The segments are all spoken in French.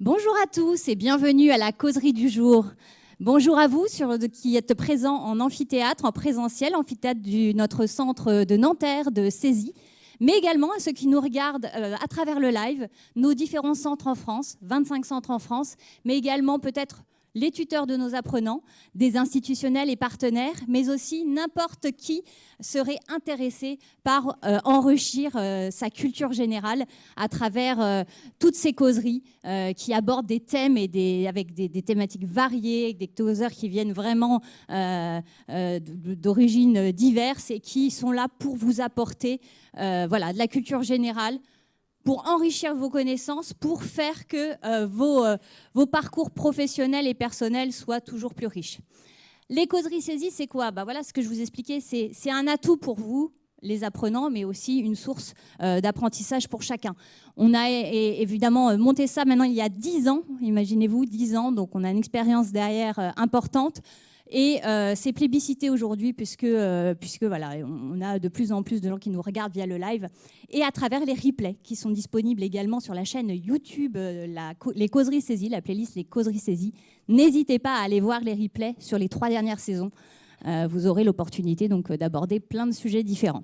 Bonjour à tous et bienvenue à la causerie du jour. Bonjour à vous qui êtes présents en amphithéâtre, en présentiel, amphithéâtre de notre centre de Nanterre, de Cézy, mais également à ceux qui nous regardent à travers le live, nos différents centres en France, 25 centres en France, mais également peut-être les tuteurs de nos apprenants, des institutionnels et partenaires, mais aussi n'importe qui serait intéressé par enrichir sa culture générale à travers toutes ces causeries qui abordent des thèmes et avec des thématiques variées, avec des causeurs qui viennent vraiment d'origines diverses et qui sont là pour vous apporter de la culture générale, pour enrichir vos connaissances, pour faire que vos parcours professionnels et personnels soient toujours plus riches. Les causeries Cézy, c'est quoi ? Voilà ce que je vous expliquais, c'est un atout pour vous, les apprenants, mais aussi une source d'apprentissage pour chacun. On a évidemment monté ça maintenant il y a 10 ans, imaginez-vous, 10 ans, donc on a une expérience derrière importante. Et c'est plébiscité aujourd'hui puisque voilà, on a de plus en plus de gens qui nous regardent via le live et à travers les replays qui sont disponibles également sur la chaîne YouTube les Causeries Cézy, la playlist Les Causeries Cézy. N'hésitez pas à aller voir les replays sur les 3 dernières saisons. Vous aurez l'opportunité donc d'aborder plein de sujets différents.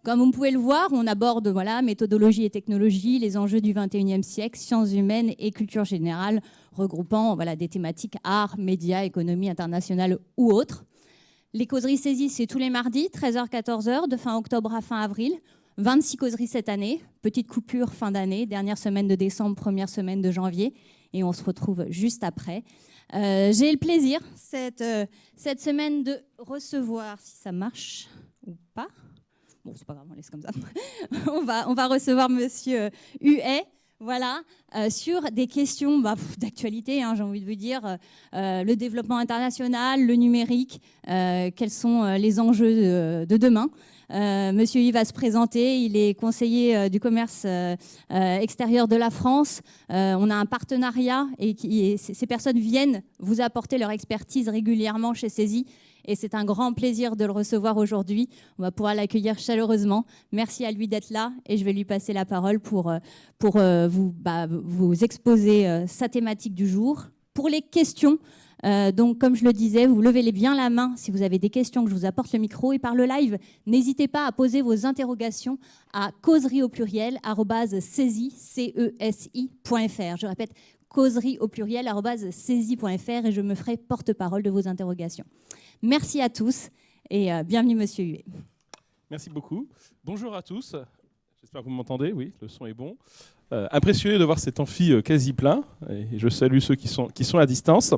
Comme vous pouvez le voir, on aborde méthodologie et technologie, les enjeux du 21e siècle, sciences humaines et culture générale, regroupant des thématiques art, médias, économie internationale ou autres. Les causeries Cézy, c'est tous les mardis, 13h-14h, de fin octobre à fin avril. 26 causeries cette année, petite coupure fin d'année, dernière semaine de décembre, première semaine de janvier, et on se retrouve juste après. J'ai le plaisir cette semaine de recevoir, si ça marche ou pas. Bon, c'est pas grave, on laisse comme ça. on va recevoir Monsieur Huet, sur des questions d'actualité, j'ai envie de vous dire, le développement international, le numérique, quels sont les enjeux de demain. Monsieur Huet va se présenter, il est conseiller du commerce extérieur de la France. On a un partenariat et ces personnes viennent vous apporter leur expertise régulièrement chez Cézy. Et c'est un grand plaisir de le recevoir aujourd'hui. On va pouvoir l'accueillir chaleureusement. Merci à lui d'être là et je vais lui passer la parole pour vous exposer sa thématique du jour. Pour les questions, donc comme je le disais, vous levez bien la main si vous avez des questions, que je vous apporte le micro. Et par le live, n'hésitez pas à poser vos interrogations à causerie au pluriel @cesi.fr. Je répète, causerie au pluriel @cesi.fr et je me ferai porte-parole de vos interrogations. Merci à tous et bienvenue Monsieur Huet. Merci beaucoup. Bonjour à tous. J'espère que vous m'entendez. Oui, le son est bon. Impressionné de voir cet amphi quasi plein. Et je salue ceux qui sont à distance.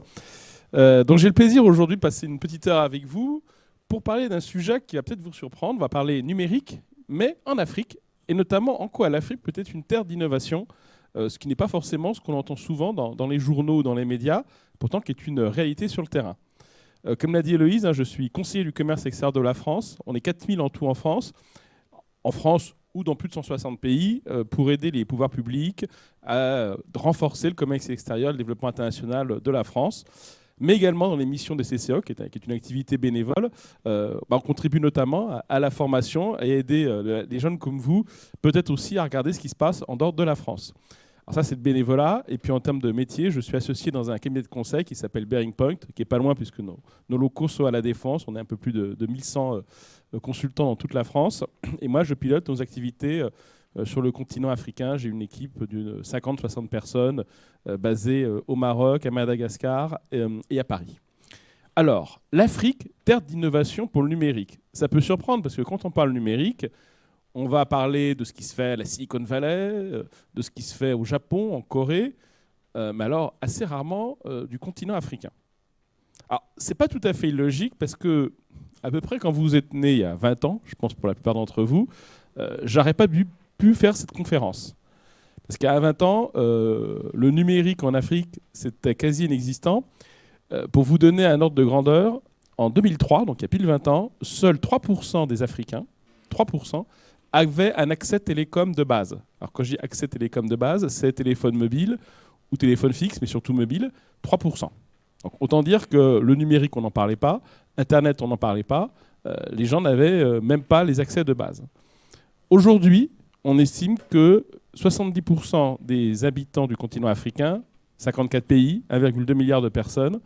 Donc j'ai le plaisir aujourd'hui de passer une petite heure avec vous pour parler d'un sujet qui va peut-être vous surprendre. On va parler numérique, mais en Afrique, et notamment en quoi l'Afrique peut être une terre d'innovation, ce qui n'est pas forcément ce qu'on entend souvent dans les journaux ou dans les médias, pourtant qui est une réalité sur le terrain. Comme l'a dit Héloïse, je suis conseiller du commerce extérieur de la France. On est 4000 en tout en France ou dans plus de 160 pays, pour aider les pouvoirs publics à renforcer le commerce extérieur, le développement international de la France. Mais également dans les missions des CCO, qui est une activité bénévole. On contribue notamment à la formation et aider les jeunes comme vous, peut-être aussi à regarder ce qui se passe en dehors de la France. Alors ça, c'est le bénévolat. Et puis en termes de métier, je suis associé dans un cabinet de conseil qui s'appelle Bearing Point, qui n'est pas loin puisque nos locaux sont à La Défense. On est un peu plus de 1100 consultants dans toute la France. Et moi, je pilote nos activités sur le continent africain. J'ai une équipe de 50-60 personnes basées au Maroc, à Madagascar et à Paris. Alors, l'Afrique, terre d'innovation pour le numérique. Ça peut surprendre parce que quand on parle numérique, on va parler de ce qui se fait à la Silicon Valley, de ce qui se fait au Japon, en Corée, mais alors assez rarement du continent africain. Alors, ce n'est pas tout à fait illogique parce que, à peu près quand vous êtes né il y a 20 ans, je pense pour la plupart d'entre vous, j'aurais pas pu faire cette conférence. Parce qu'à 20 ans, le numérique en Afrique, c'était quasi inexistant. Pour vous donner un ordre de grandeur, en 2003, donc il y a pile 20 ans, seuls 3% des Africains, 3%, avaient un accès télécom de base. Alors quand je dis accès télécom de base, c'est téléphone mobile ou téléphone fixe, mais surtout mobile, 3%. Donc autant dire que le numérique, on n'en parlait pas, Internet, on n'en parlait pas, les gens n'avaient même pas les accès de base. Aujourd'hui, on estime que 70% des habitants du continent africain 54 pays, 1,2 milliard de personnes,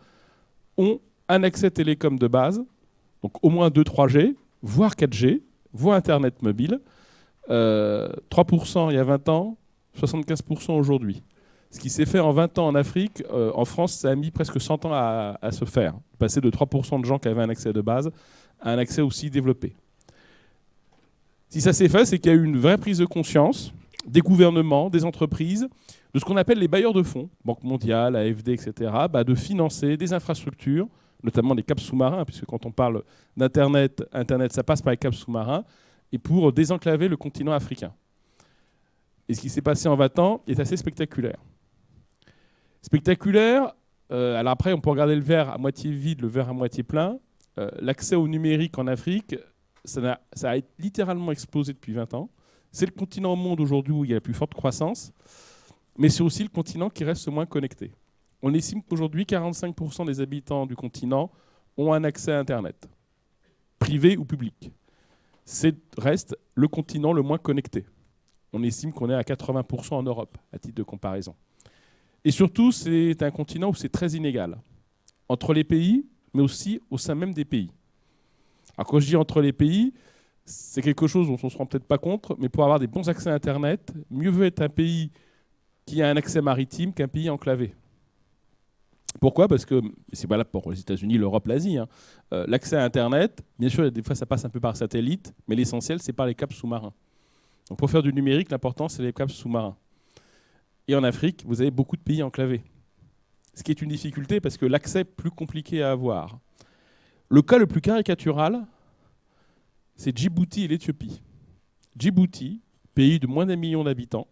ont un accès télécom de base, donc au moins 2 3G, voire 4G, voire Internet mobile. 3% il y a 20 ans, 75% aujourd'hui. Ce qui s'est fait en 20 ans en Afrique, en France, ça a mis presque 100 ans à se faire. Passer de 3% de gens qui avaient un accès de base à un accès aussi développé. Si ça s'est fait, c'est qu'il y a eu une vraie prise de conscience des gouvernements, des entreprises, de ce qu'on appelle les bailleurs de fonds, Banque mondiale, AFD, etc., de financer des infrastructures, notamment les câbles sous-marins, puisque quand on parle d'Internet, Internet, ça passe par les câbles sous-marins, et pour désenclaver le continent africain. Et ce qui s'est passé en 20 ans est assez spectaculaire. Spectaculaire, alors après on peut regarder le verre à moitié vide, le verre à moitié plein. L'accès au numérique en Afrique, ça a littéralement explosé depuis 20 ans. C'est le continent au monde aujourd'hui où il y a la plus forte croissance, mais c'est aussi le continent qui reste le moins connecté. On estime qu'aujourd'hui, 45% des habitants du continent ont un accès à Internet, privé ou public. C'est reste le continent le moins connecté. On estime qu'on est à 80% en Europe, à titre de comparaison. Et surtout, c'est un continent où c'est très inégal, entre les pays, mais aussi au sein même des pays. Alors quand je dis entre les pays, c'est quelque chose dont on ne se rend peut-être pas compte, mais pour avoir des bons accès à Internet, mieux vaut être un pays qui a un accès maritime qu'un pays enclavé. Pourquoi ? Parce que, c'est valable pour les États-Unis, l'Europe, l'Asie, l'accès à Internet, bien sûr, des fois ça passe un peu par satellite, mais l'essentiel, c'est par les câbles sous-marins. Donc pour faire du numérique, l'important, c'est les câbles sous-marins. Et en Afrique, vous avez beaucoup de pays enclavés. Ce qui est une difficulté parce que l'accès est plus compliqué à avoir. Le cas le plus caricatural, c'est Djibouti et l'Éthiopie. Djibouti, pays de moins d'1 million d'habitants.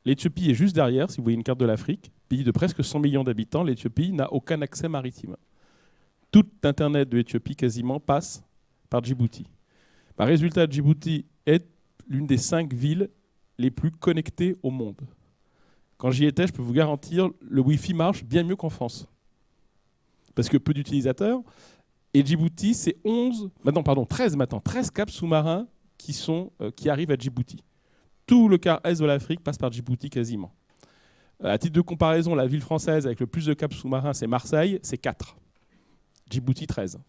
L'Éthiopie est juste derrière, si vous voyez une carte de l'Afrique. Pays de presque 100 millions d'habitants, l'Éthiopie n'a aucun accès maritime. Tout Internet de l'Éthiopie quasiment passe par Djibouti. Par résultat, Djibouti est l'une des 5 villes les plus connectées au monde. Quand j'y étais, je peux vous garantir, le Wi-Fi marche bien mieux qu'en France. Parce que peu d'utilisateurs. Et Djibouti, c'est 13 câbles sous-marins qui arrivent à Djibouti. Tout le quart est de l'Afrique passe par Djibouti quasiment. À titre de comparaison, la ville française avec le plus de câbles sous-marins, c'est Marseille, c'est 4. Djibouti, 13.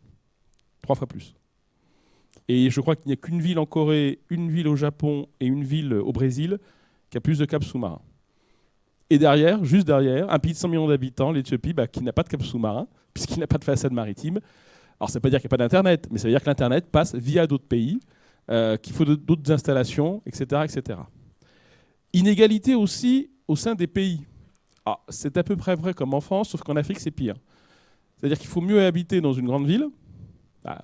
3 fois plus. Et je crois qu'il n'y a qu'une ville en Corée, une ville au Japon et une ville au Brésil qui a plus de câbles sous-marins. Et derrière, juste derrière, un pays de 100 millions d'habitants, l'Éthiopie, qui n'a pas de câbles sous-marins, puisqu'il n'a pas de façade maritime. Alors ça ne veut pas dire qu'il n'y a pas d'Internet, mais ça veut dire que l'Internet passe via d'autres pays, qu'il faut d'autres installations, etc., etc. Inégalité aussi au sein des pays. Alors, c'est à peu près vrai comme en France, sauf qu'en Afrique, c'est pire. C'est-à-dire qu'il faut mieux habiter dans une grande ville,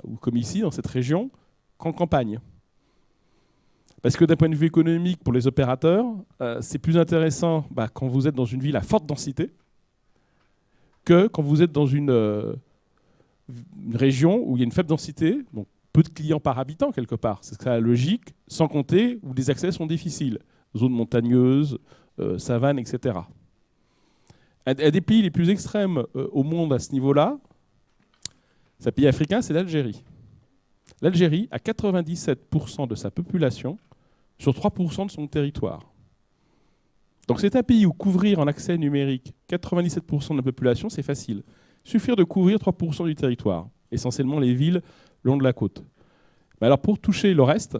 ou comme ici, dans cette région, qu'en campagne. Parce que d'un point de vue économique, pour les opérateurs, c'est plus intéressant quand vous êtes dans une ville à forte densité que quand vous êtes dans une région où il y a une faible densité, donc peu de clients par habitant quelque part. C'est la logique, sans compter où les accès sont difficiles. Zones montagneuses, savanes, etc. Un des pays les plus extrêmes au monde à ce niveau-là, c'est un pays africain, c'est l'Algérie. L'Algérie a 97% de sa population sur 3% de son territoire. Donc c'est un pays où couvrir en accès numérique 97% de la population, c'est facile. Suffire de couvrir 3% du territoire, essentiellement les villes le long de la côte. Mais alors pour toucher le reste,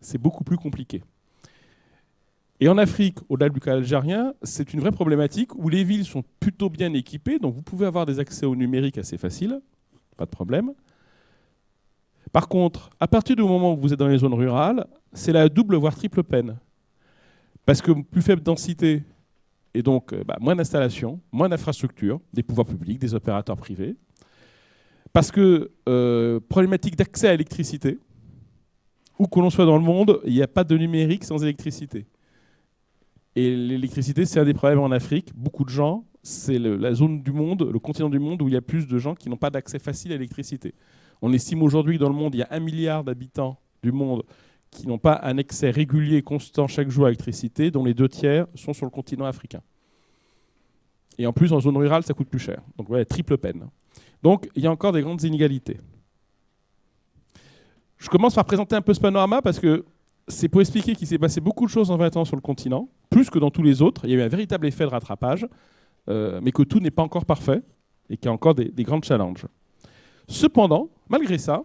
c'est beaucoup plus compliqué. Et en Afrique, au-delà du cas algérien, c'est une vraie problématique où les villes sont plutôt bien équipées, donc vous pouvez avoir des accès au numérique assez faciles, pas de problème. Par contre, à partir du moment où vous êtes dans les zones rurales, c'est la double voire triple peine. Parce que plus faible densité, et donc moins d'installations, moins d'infrastructures, des pouvoirs publics, des opérateurs privés. Parce que problématique d'accès à l'électricité, où que l'on soit dans le monde, il n'y a pas de numérique sans électricité. Et l'électricité, c'est un des problèmes en Afrique. Beaucoup de gens, c'est la zone du monde, le continent du monde où il y a plus de gens qui n'ont pas d'accès facile à l'électricité. On estime aujourd'hui que dans le monde, il y a 1 milliard d'habitants du monde qui n'ont pas un accès régulier et constant chaque jour à l'électricité, dont les 2 tiers sont sur le continent africain. Et en plus, en zone rurale, ça coûte plus cher. Donc voilà, triple peine. Donc il y a encore des grandes inégalités. Je commence par présenter un peu ce panorama parce que c'est pour expliquer qu'il s'est passé beaucoup de choses en 20 ans sur le continent, plus que dans tous les autres. Il y a eu un véritable effet de rattrapage, mais que tout n'est pas encore parfait et qu'il y a encore des grands challenges. Cependant, malgré ça,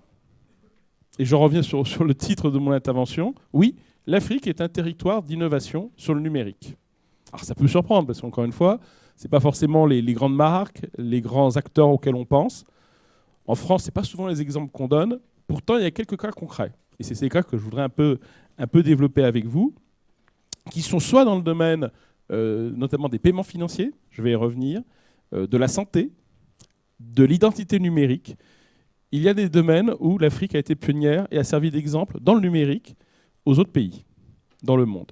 et je reviens sur le titre de mon intervention, oui, l'Afrique est un territoire d'innovation sur le numérique. Alors ça peut surprendre, parce qu'encore une fois, ce n'est pas forcément les grandes marques, les grands acteurs auxquels on pense. En France, ce n'est pas souvent les exemples qu'on donne. Pourtant, il y a quelques cas concrets. Et c'est ces cas que je voudrais un peu développer avec vous, qui sont soit dans le domaine notamment des paiements financiers, je vais y revenir, de la santé, de l'identité numérique. Il y a des domaines où l'Afrique a été pionnière et a servi d'exemple dans le numérique aux autres pays, dans le monde.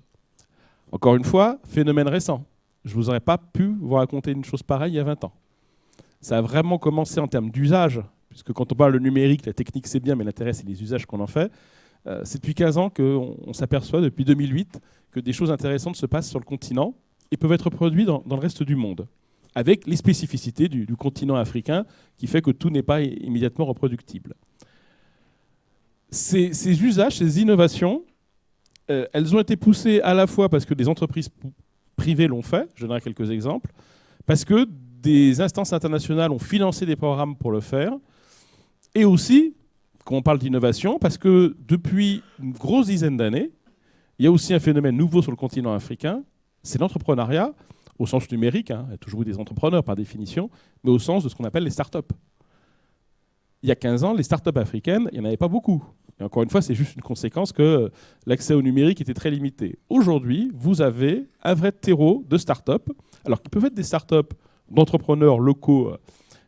Encore une fois, phénomène récent. Je ne vous aurais pas pu vous raconter une chose pareille il y a 20 ans. Ça a vraiment commencé en termes d'usage, puisque quand on parle de numérique, la technique c'est bien, mais l'intérêt c'est les usages qu'on en fait. C'est depuis 15 ans qu'on s'aperçoit, depuis 2008, que des choses intéressantes se passent sur le continent et peuvent être produites dans le reste du monde, avec les spécificités du continent africain qui fait que tout n'est pas immédiatement reproductible. Ces usages, ces innovations, elles ont été poussées à la fois parce que des entreprises privées l'ont fait, je donnerai quelques exemples, parce que des instances internationales ont financé des programmes pour le faire, et aussi, quand on parle d'innovation, parce que depuis une grosse dizaine d'années, il y a aussi un phénomène nouveau sur le continent africain, c'est l'entrepreneuriat, au sens numérique, il y a toujours eu des entrepreneurs par définition, mais au sens de ce qu'on appelle les startups. Il y a 15 ans, les startups africaines, il n'y en avait pas beaucoup. Et encore une fois, c'est juste une conséquence que l'accès au numérique était très limité. Aujourd'hui, vous avez un vrai terreau de startups, alors qu'ils peuvent être des startups d'entrepreneurs locaux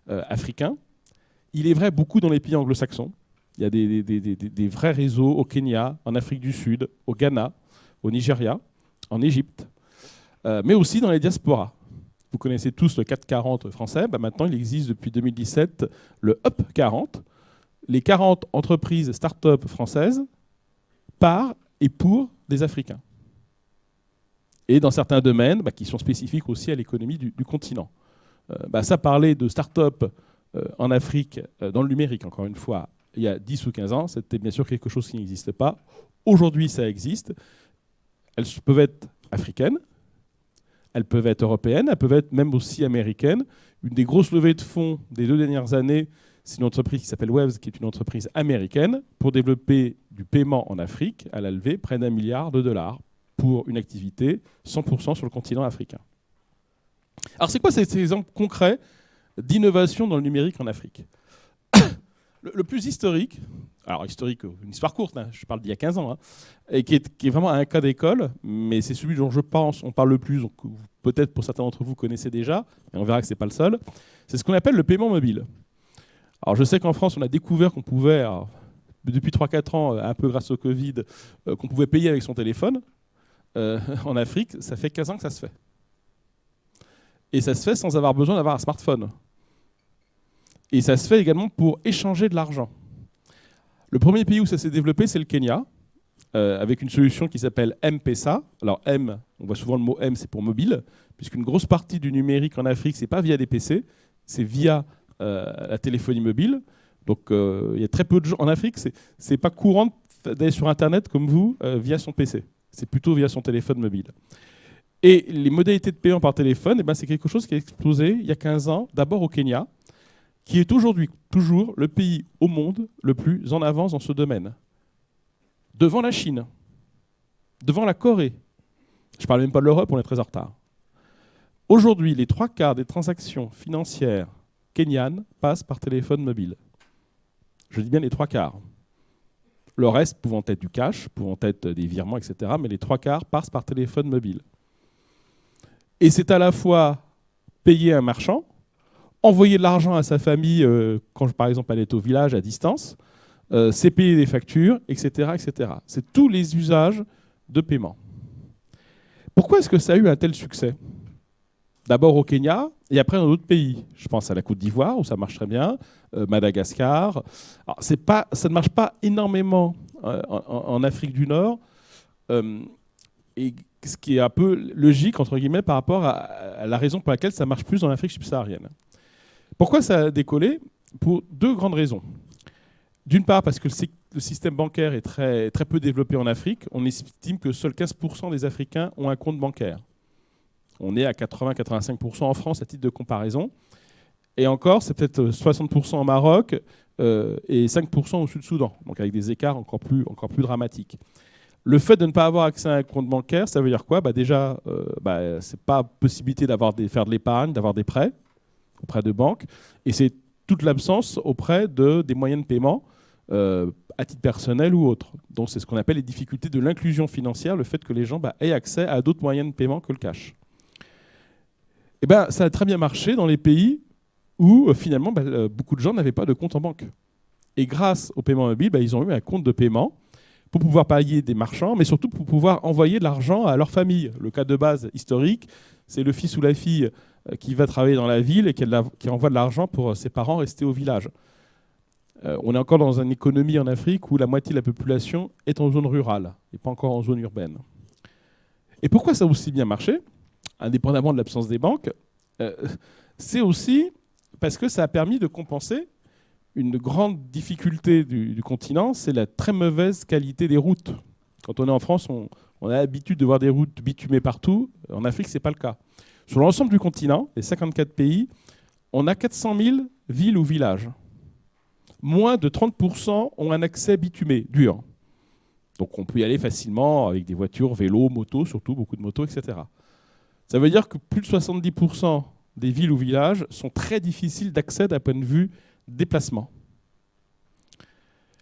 africains. Il est vrai beaucoup dans les pays anglo-saxons. Il y a des vrais réseaux au Kenya, en Afrique du Sud, au Ghana, au Nigeria, en Égypte, mais aussi dans les diasporas. Vous connaissez tous le 440 français. Maintenant, il existe depuis 2017 le Up 40, les 40 entreprises start-up françaises par et pour des Africains. Et dans certains domaines qui sont spécifiques aussi à l'économie du continent. Ça parlait de start-up en Afrique, dans le numérique, encore une fois, il y a 10 ou 15 ans, c'était bien sûr quelque chose qui n'existait pas. Aujourd'hui, ça existe. Elles peuvent être africaines, elles peuvent être européennes, elles peuvent être même aussi américaines. Une des grosses levées de fonds des 2 dernières années, c'est une entreprise qui s'appelle Webs, qui est une entreprise américaine, pour développer du paiement en Afrique. Elle a levé près d'$1 milliard pour une activité 100% sur le continent africain. Alors c'est quoi ces exemples concrets d'innovation dans le numérique en Afrique? Le plus historique, alors historique, une histoire courte, je parle d'il y a 15 ans, et qui est vraiment un cas d'école, mais c'est celui dont je pense, on parle le plus, donc peut-être pour certains d'entre vous connaissez déjà, et on verra que ce n'est pas le seul, c'est ce qu'on appelle le paiement mobile. Alors je sais qu'en France, on a découvert qu'on pouvait, depuis 3-4 ans, un peu grâce au Covid, qu'on pouvait payer avec son téléphone. En Afrique, ça fait 15 ans que ça se fait. Et ça se fait sans avoir besoin d'avoir un smartphone. Et ça se fait également pour échanger de l'argent. Le premier pays où ça s'est développé, c'est le Kenya, avec une solution qui s'appelle M-Pesa. Alors M, on voit souvent le mot M, c'est pour mobile, puisqu'une grosse partie du numérique en Afrique, c'est pas via des PC, c'est via la téléphonie mobile. Donc il y a très peu de gens en Afrique, c'est pas courant d'aller sur Internet comme vous via son PC. C'est plutôt via son téléphone mobile. Et les modalités de paiement par téléphone, c'est quelque chose qui a explosé il y a 15 ans, d'abord au Kenya, qui est aujourd'hui toujours le pays au monde le plus en avance dans ce domaine. Devant la Chine, devant la Corée. Je ne parle même pas de l'Europe, on est très en retard. Aujourd'hui, les 3/4 des transactions financières kenyanes passent par téléphone mobile. Je dis bien les 3/4. Le reste pouvant être du cash, pouvant être des virements, etc. Mais les 3/4 passent par téléphone mobile. Et c'est à la fois payer un marchand, envoyer de l'argent à sa famille quand, par exemple, elle est au village à distance, c'est payer des factures, etc., etc. C'est tous les usages de paiement. Pourquoi est-ce que ça a eu un tel succès? D'abord au Kenya et après dans d'autres pays. Je pense à la Côte d'Ivoire où ça marche très bien, Madagascar. Alors, ça ne marche pas énormément en Afrique du Nord, et ce qui est un peu logique, entre guillemets, par rapport à la raison pour laquelle ça marche plus dans l'Afrique subsaharienne. Pourquoi ça a décollé? Pour 2 grandes raisons. D'une part, parce que le système bancaire est très, très peu développé en Afrique. On estime que seuls 15% des Africains ont un compte bancaire. On est à 80-85% en France à titre de comparaison. Et encore, c'est peut-être 60% au Maroc et 5% au Sud-Soudan, donc avec des écarts encore plus dramatiques. Le fait de ne pas avoir accès à un compte bancaire, ça veut dire quoi ? Déjà, c'est pas possibilité faire de l'épargne, d'avoir des prêts auprès de banques, et c'est toute l'absence auprès des moyens de paiement à titre personnel ou autre. Donc c'est ce qu'on appelle les difficultés de l'inclusion financière, le fait que les gens aient accès à d'autres moyens de paiement que le cash. Et ça a très bien marché dans les pays où finalement beaucoup de gens n'avaient pas de compte en banque. Et grâce au paiement mobile, ils ont eu un compte de paiement pour pouvoir payer des marchands, mais surtout pour pouvoir envoyer de l'argent à leur famille. Le cas de base historique, c'est le fils ou la fille qui va travailler dans la ville et qui envoie de l'argent pour ses parents rester au village. On est encore dans une économie en Afrique où la moitié de la population est en zone rurale et pas encore en zone urbaine. Et pourquoi ça a aussi bien marché, indépendamment de l'absence des banques, c'est aussi parce que ça a permis de compenser une grande difficulté du continent, c'est la très mauvaise qualité des routes. Quand on est en France, on a l'habitude de voir des routes bitumées partout. En Afrique, ce n'est pas le cas. Sur l'ensemble du continent, les 54 pays, on a 400 000 villes ou villages. Moins de 30% ont un accès bitumé, dur. Donc on peut y aller facilement avec des voitures, vélos, motos, surtout beaucoup de motos, etc. Ça veut dire que plus de 70% des villes ou villages sont très difficiles d'accès d'un point de vue déplacement.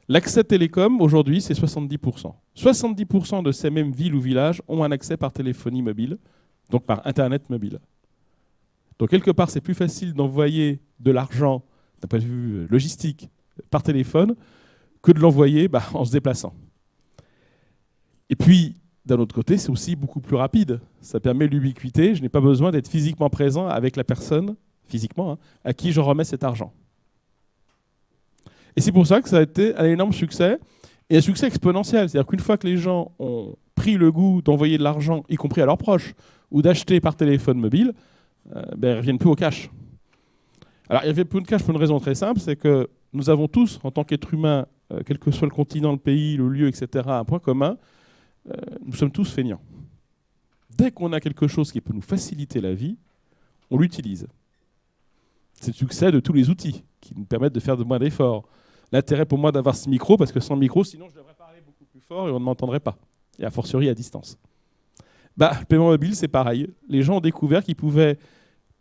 L'accès télécom, aujourd'hui, c'est 70%. 70% de ces mêmes villes ou villages ont un accès par téléphonie mobile, donc par Internet mobile. Donc, quelque part, c'est plus facile d'envoyer de l'argent, d'un point de vue logistique, par téléphone, que de l'envoyer en se déplaçant. Et puis, d'un autre côté, c'est aussi beaucoup plus rapide. Ça permet l'ubiquité. Je n'ai pas besoin d'être physiquement présent avec la personne, physiquement, à qui je remets cet argent. Et c'est pour ça que ça a été un énorme succès, et un succès exponentiel. C'est-à-dire qu'une fois que les gens ont pris le goût d'envoyer de l'argent, y compris à leurs proches, ou d'acheter par téléphone mobile, ils ne reviennent plus au cash. Alors, il revient plus au cash pour une raison très simple, c'est que nous avons tous, en tant qu'êtres humains, quel que soit le continent, le pays, le lieu, etc., un point commun, nous sommes tous feignants. Dès qu'on a quelque chose qui peut nous faciliter la vie, on l'utilise. C'est le succès de tous les outils qui nous permettent de faire de moins d'efforts. L'intérêt pour moi d'avoir ce micro, parce que sans micro, sinon je devrais parler beaucoup plus fort et on ne m'entendrait pas. Et a fortiori à distance. Le paiement mobile, c'est pareil. Les gens ont découvert qu'ils pouvaient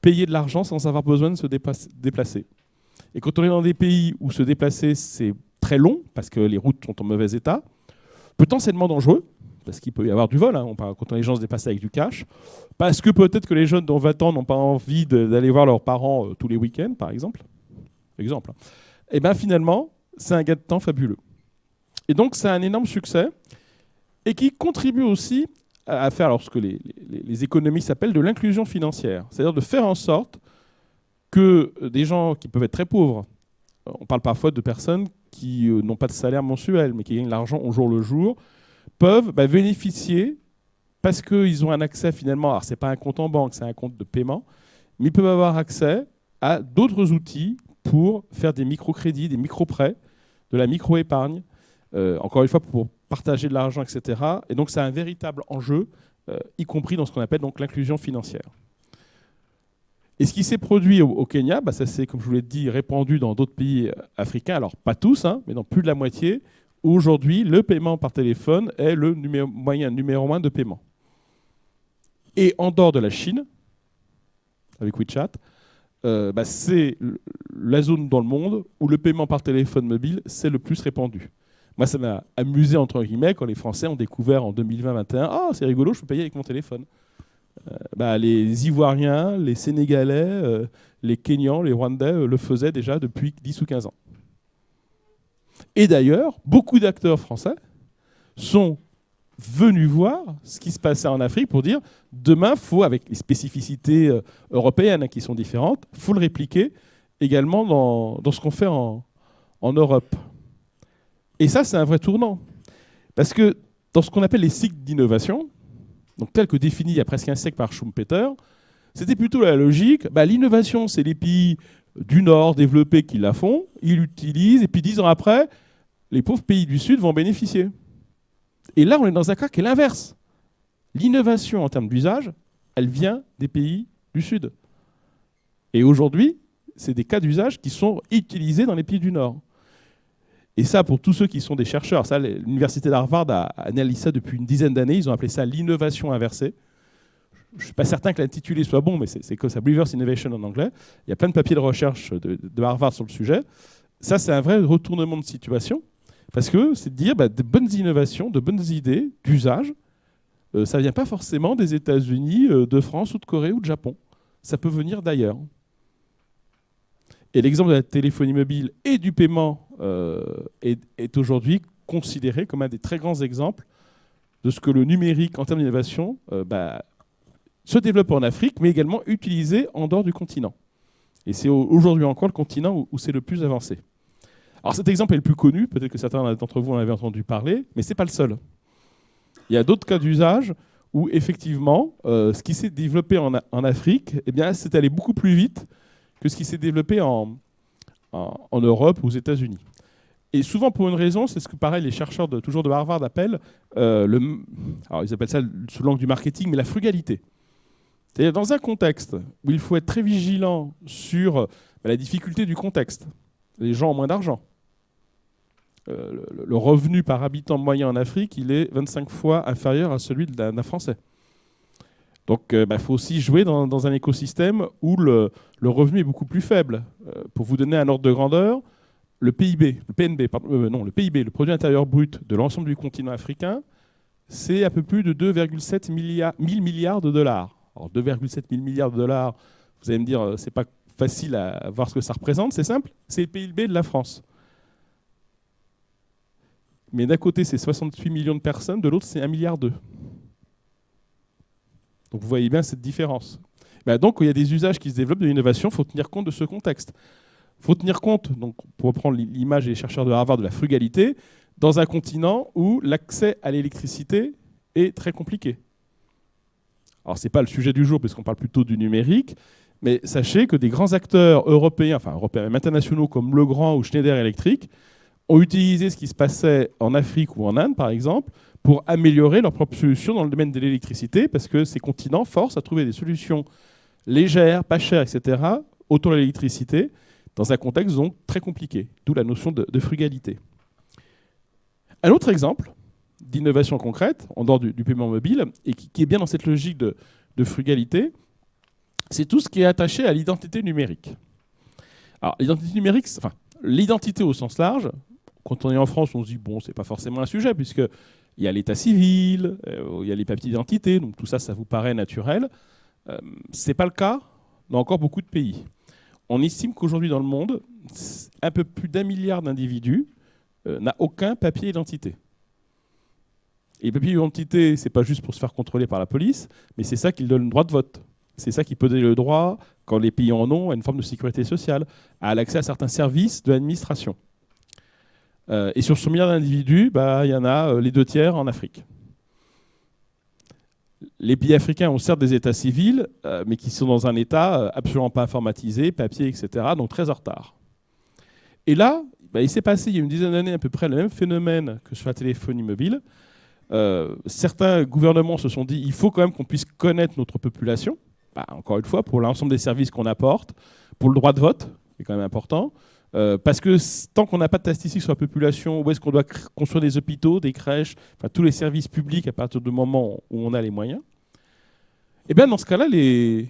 payer de l'argent sans avoir besoin de se déplacer. Et quand on est dans des pays où se déplacer, c'est très long, parce que les routes sont en mauvais état, potentiellement dangereux, parce qu'il peut y avoir du vol, quand les gens se déplacent avec du cash, parce que peut-être que les jeunes dans 20 ans n'ont pas envie d'aller voir leurs parents tous les week-ends, par exemple. Et finalement, c'est un gain de temps fabuleux. Et donc, c'est un énorme succès, et qui contribue aussi à faire ce que les économistes appellent de l'inclusion financière, c'est-à-dire de faire en sorte que des gens qui peuvent être très pauvres, on parle parfois de personnes qui n'ont pas de salaire mensuel, mais qui gagnent l'argent au jour le jour, peuvent bénéficier, parce qu'ils ont un accès finalement, alors ce n'est pas un compte en banque, c'est un compte de paiement, mais ils peuvent avoir accès à d'autres outils pour faire des microcrédits, des micro-prêts, de la micro-épargne, encore une fois pour partager de l'argent, etc. Et donc c'est un véritable enjeu, y compris dans ce qu'on appelle donc l'inclusion financière. Et ce qui s'est produit au Kenya, ça s'est, comme je vous l'ai dit, répandu dans d'autres pays africains, alors pas tous, mais dans plus de la moitié. Aujourd'hui, le paiement par téléphone est le moyen numéro 1 de paiement. Et en dehors de la Chine, avec WeChat, c'est la zone dans le monde où le paiement par téléphone mobile, c'est le plus répandu. Moi, ça m'a amusé, entre guillemets, quand les Français ont découvert en 2020-2021 « Ah, c'est rigolo, je peux payer avec mon téléphone ». Les Ivoiriens, les Sénégalais, les Kenyans, les Rwandais le faisaient déjà depuis 10 ou 15 ans. Et d'ailleurs, beaucoup d'acteurs français sont venus voir ce qui se passait en Afrique pour dire demain, faut, avec les spécificités européennes qui sont différentes, il faut le répliquer également dans ce qu'on fait en Europe. Et ça, c'est un vrai tournant. Parce que dans ce qu'on appelle les cycles d'innovation, donc tel que défini il y a presque un siècle par Schumpeter, c'était plutôt la logique, l'innovation, c'est les pays du Nord développés qui la font, ils l'utilisent, et puis 10 ans après, les pauvres pays du Sud vont en bénéficier. Et là, on est dans un cas qui est l'inverse. L'innovation en termes d'usage, elle vient des pays du Sud. Et aujourd'hui, c'est des cas d'usage qui sont utilisés dans les pays du Nord. Et ça, pour tous ceux qui sont des chercheurs, ça, l'université d'Harvard a analysé ça depuis une dizaine d'années. Ils ont appelé ça l'innovation inversée. Je ne suis pas certain que l'intitulé soit bon, mais c'est comme ça, reverse innovation en anglais. Il y a plein de papiers de recherche de Harvard sur le sujet. Ça, c'est un vrai retournement de situation, parce que c'est de dire de bonnes innovations, de bonnes idées d'usage, ça ne vient pas forcément des États-Unis, de France ou de Corée ou de Japon. Ça peut venir d'ailleurs. Et l'exemple de la téléphonie mobile et du paiement est aujourd'hui considéré comme un des très grands exemples de ce que le numérique, en termes d'innovation, se développe en Afrique, mais également utilisé en dehors du continent. Et c'est aujourd'hui encore le continent où c'est le plus avancé. Alors cet exemple est le plus connu, peut-être que certains d'entre vous en avez entendu parler, mais ce n'est pas le seul. Il y a d'autres cas d'usage où effectivement, ce qui s'est développé en Afrique, c'est allé beaucoup plus vite que ce qui s'est développé en Europe ou aux États-Unis. Et souvent pour une raison, c'est ce que pareil les chercheurs toujours de Harvard appellent, alors ils appellent ça sous l'angle du marketing, mais la frugalité. C'est-à-dire dans un contexte où il faut être très vigilant sur la difficulté du contexte. Les gens ont moins d'argent. Le revenu par habitant moyen en Afrique, il est 25 fois inférieur à celui d'un Français. Donc il faut aussi jouer dans un écosystème où le revenu est beaucoup plus faible. Pour vous donner un ordre de grandeur, le PIB, le PIB, le produit intérieur brut de l'ensemble du continent africain, c'est un peu plus de 2,7 milliards de dollars. Alors 2,7 milliards de dollars, vous allez me dire, c'est pas facile à voir ce que ça représente, c'est simple, c'est le PIB de la France. Mais d'un côté, c'est 68 millions de personnes, de l'autre, c'est 1,2 milliard. Donc vous voyez bien cette différence. Donc, il y a des usages qui se développent de l'innovation, il faut tenir compte de ce contexte. Il faut tenir compte, donc, pour reprendre l'image des chercheurs de Harvard, de la frugalité, dans un continent où l'accès à l'électricité est très compliqué. Alors, ce n'est pas le sujet du jour, puisqu'on parle plutôt du numérique, mais sachez que des grands acteurs européens, enfin européens, même internationaux, comme Legrand ou Schneider Electric, ont utilisé ce qui se passait en Afrique ou en Inde, par exemple, pour améliorer leurs propres solutions dans le domaine de l'électricité, parce que ces continents forcent à trouver des solutions légères, pas chères, etc., autour de l'électricité, dans un contexte donc très compliqué, d'où la notion de frugalité. Un autre exemple d'innovation concrète, en dehors du paiement mobile, et qui est bien dans cette logique de frugalité, c'est tout ce qui est attaché à l'identité numérique. Alors, l'identité numérique, enfin, l'identité au sens large, quand on est en France, on se dit, bon, c'est pas forcément un sujet, puisqu'il y a l'état civil, il y a les papiers d'identité, donc tout ça, ça vous paraît naturel. Ce n'est pas le cas dans encore beaucoup de pays. On estime qu'aujourd'hui, dans le monde, un peu plus d'1 milliard d'individus n'a aucun papier d'identité. Et les papiers d'identité, ce n'est pas juste pour se faire contrôler par la police, mais c'est ça qui donne le droit de vote. C'est ça qui peut donner le droit, quand les pays en ont, à une forme de sécurité sociale, à l'accès à certains services de l'administration. Et sur ce milliard d'individus, il y en a les 2 tiers en Afrique. Les pays africains ont certes des états civils, mais qui sont dans un état absolument pas informatisé, papier, etc., donc très en retard. Et là, il s'est passé il y a une dizaine d'années à peu près le même phénomène que sur la téléphonie mobile. Certains gouvernements se sont dit il faut quand même qu'on puisse connaître notre population, encore une fois, pour l'ensemble des services qu'on apporte, pour le droit de vote, c'est quand même important, parce que tant qu'on n'a pas de statistiques sur la population, où est-ce qu'on doit construire des hôpitaux, des crèches, enfin, tous les services publics à partir du moment où on a les moyens, et bien dans ce cas-là, les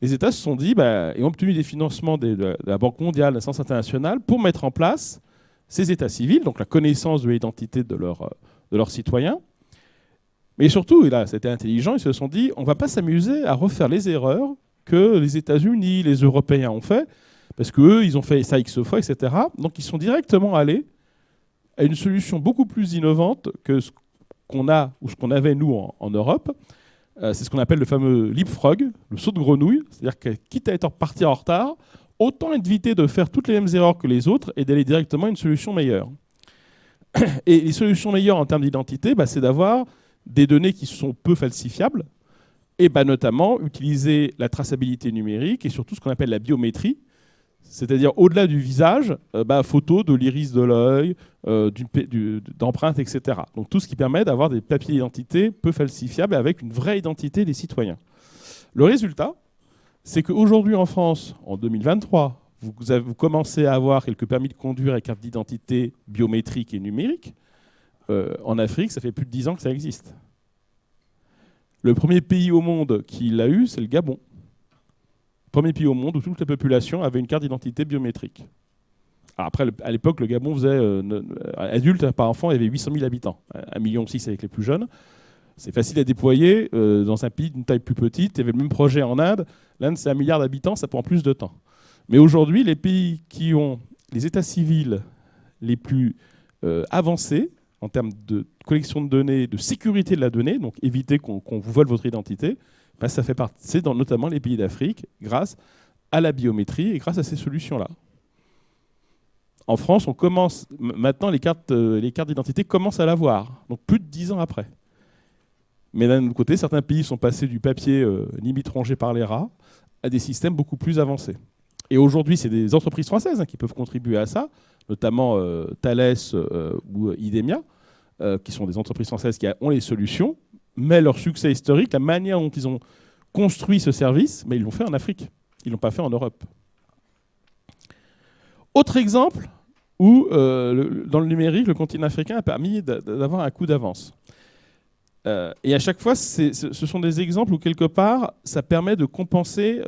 États se sont dit, et ont obtenu des financements de la Banque mondiale, de la Finance internationale, pour mettre en place ces états civils, donc la connaissance de l'identité de leurs citoyens. Mais surtout, et là c'était intelligent, ils se sont dit, on ne va pas s'amuser à refaire les erreurs que les États-Unis, les Européens ont fait, parce qu'eux, ils ont fait ça X fois, etc. Donc ils sont directement allés à une solution beaucoup plus innovante que ce qu'on a, ou ce qu'on avait nous en Europe. C'est ce qu'on appelle le fameux leapfrog, le saut de grenouille, c'est-à-dire que quitte à être parti en retard, autant éviter de faire toutes les mêmes erreurs que les autres et d'aller directement à une solution meilleure. Et les solutions meilleures en termes d'identité, c'est d'avoir des données qui sont peu falsifiables, et notamment utiliser la traçabilité numérique et surtout ce qu'on appelle la biométrie, C'est-à-dire au-delà du visage, photo de l'iris de l'œil, d'empreintes, etc. Donc tout ce qui permet d'avoir des papiers d'identité peu falsifiables avec une vraie identité des citoyens. Le résultat, c'est qu'aujourd'hui en France, en 2023, vous commencez à avoir quelques permis de conduire et cartes d'identité biométriques et numériques. En Afrique, ça fait plus de 10 ans que ça existe. Le premier pays au monde qui l'a eu, c'est le Gabon. Premier pays au monde où toute la population avait une carte d'identité biométrique. Alors après, à l'époque, le Gabon faisait adulte par enfant, il y avait 800 000 habitants, 1,6 million avec les plus jeunes. C'est facile à déployer dans un pays d'une taille plus petite. Il y avait le même projet en Inde. L'Inde, c'est 1 milliard d'habitants, ça prend plus de temps. Mais aujourd'hui, les pays qui ont les états civils les plus avancés en termes de collection de données, de sécurité de la donnée, donc éviter qu'on vous vole votre identité, ça fait partie, dans notamment les pays d'Afrique, grâce à la biométrie et grâce à ces solutions-là. En France, on commence maintenant les cartes d'identité commencent à l'avoir, donc plus de 10 ans après. Mais d'un autre côté, certains pays sont passés du papier limite rongé par les rats à des systèmes beaucoup plus avancés. Et aujourd'hui, c'est des entreprises françaises qui peuvent contribuer à ça, notamment Thales ou Idemia, qui sont des entreprises françaises qui ont les solutions. Mais leur succès historique, la manière dont ils ont construit ce service, mais ils l'ont fait en Afrique. Ils ne l'ont pas fait en Europe. Autre exemple où, dans le numérique, le continent africain a permis d'avoir un coup d'avance. Et à chaque fois, ce sont des exemples où, quelque part, ça permet de compenser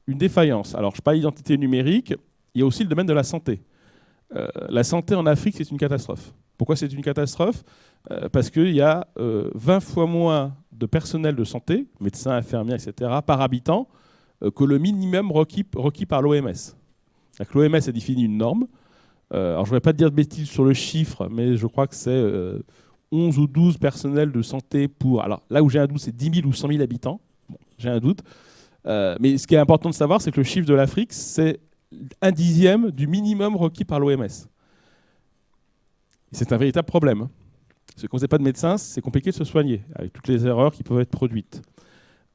une défaillance. Alors, je parle d'identité numérique, il y a aussi le domaine de la santé. La santé en Afrique, c'est une catastrophe. Pourquoi c'est une catastrophe ? Parce qu'il y a 20 fois moins de personnel de santé, médecins, infirmiers, etc., par habitant, que le minimum requis par l'OMS. L'OMS a défini une norme. Alors, je ne voudrais pas te dire de bêtises sur le chiffre, mais je crois que c'est 11 ou 12 personnels de santé pour... Alors, là où j'ai un doute, c'est 10 000 ou 100 000 habitants. Bon, j'ai un doute. Mais ce qui est important de savoir, c'est que le chiffre de l'Afrique, c'est 1/10 du minimum requis par l'OMS. C'est un véritable problème. Parce que quand vous n'avez pas de médecin, c'est compliqué de se soigner, avec toutes les erreurs qui peuvent être produites.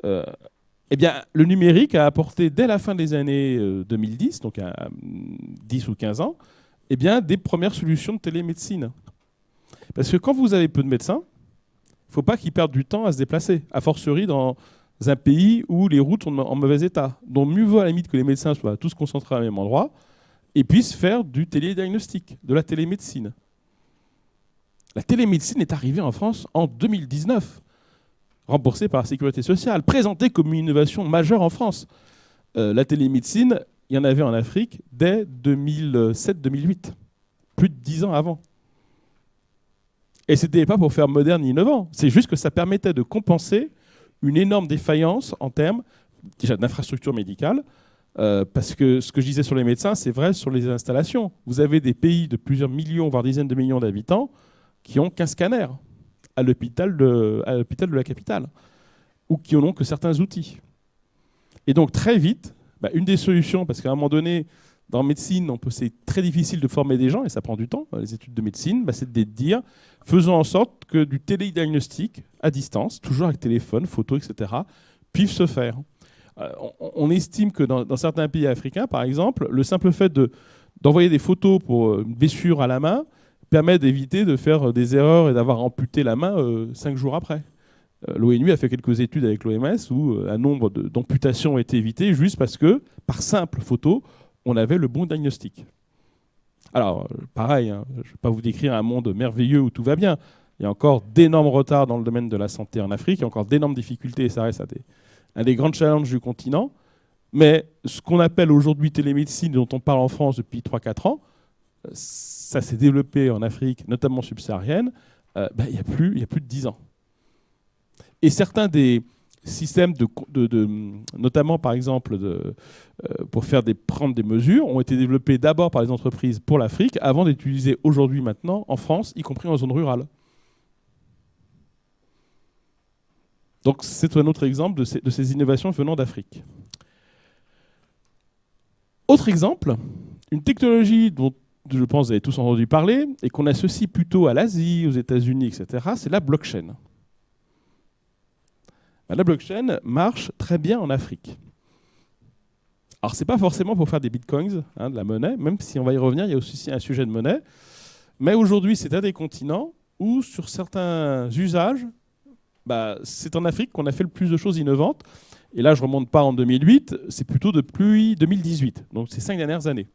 Eh bien, le numérique a apporté, dès la fin des années 2010, donc à 10 ou 15 ans, eh bien, des premières solutions de télémédecine. Parce que quand vous avez peu de médecins, il ne faut pas qu'ils perdent du temps à se déplacer, a fortiori dans un pays où les routes sont en mauvais état. Donc mieux vaut à la limite que les médecins soient tous concentrés au même endroit et puissent faire du télédiagnostic, de la télémédecine. La télémédecine est arrivée en France en 2019, remboursée par la Sécurité sociale, présentée comme une innovation majeure en France. La télémédecine, il y en avait en Afrique dès 2007-2008, plus de 10 ans avant. Et ce n'était pas pour faire moderne et innovant, c'est juste que ça permettait de compenser une énorme défaillance en termes déjà d'infrastructure médicale, parce que ce que je disais sur les médecins, c'est vrai sur les installations. Vous avez des pays de plusieurs millions, voire dizaines de millions d'habitants, qui ont qu'un scanner à l'hôpital de la capitale, ou qui n'ont que certains outils. Et donc très vite, une des solutions, parce qu'à un moment donné, dans médecine, c'est très difficile de former des gens, et ça prend du temps, les études de médecine, c'est de dire, faisons en sorte que du télédiagnostic à distance, toujours avec téléphone, photo, etc., puisse se faire. On estime que dans certains pays africains, par exemple, le simple fait d'envoyer des photos pour une blessure à la main permet d'éviter de faire des erreurs et d'avoir amputé la main 5 jours après. L'ONU a fait quelques études avec l'OMS où un nombre d'amputations ont été évitées juste parce que, par simple photo, on avait le bon diagnostic. Alors, pareil, je ne vais pas vous décrire un monde merveilleux où tout va bien. Il y a encore d'énormes retards dans le domaine de la santé en Afrique, il y a encore d'énormes difficultés, et ça reste un des grands challenges du continent. Mais ce qu'on appelle aujourd'hui télémédecine, dont on parle en France depuis 3-4 ans, ça s'est développé en Afrique, notamment subsaharienne, il y a plus de 10 ans. Et certains des systèmes, notamment par exemple pour prendre des mesures, ont été développés d'abord par les entreprises pour l'Afrique, avant d'être utilisés aujourd'hui, maintenant, en France, y compris en zone rurale. Donc c'est un autre exemple de ces innovations venant d'Afrique. Autre exemple, une technologie dont je pense que vous avez tous entendu parler, et qu'on associe plutôt à l'Asie, aux États-Unis, etc., c'est la blockchain. La blockchain marche très bien en Afrique. Alors, ce n'est pas forcément pour faire des bitcoins, de la monnaie, même si on va y revenir, il y a aussi un sujet de monnaie. Mais aujourd'hui, c'est un des continents où, sur certains usages, c'est en Afrique qu'on a fait le plus de choses innovantes. Et là, je ne remonte pas en 2008, c'est plutôt depuis 2018, donc ces 5 dernières années.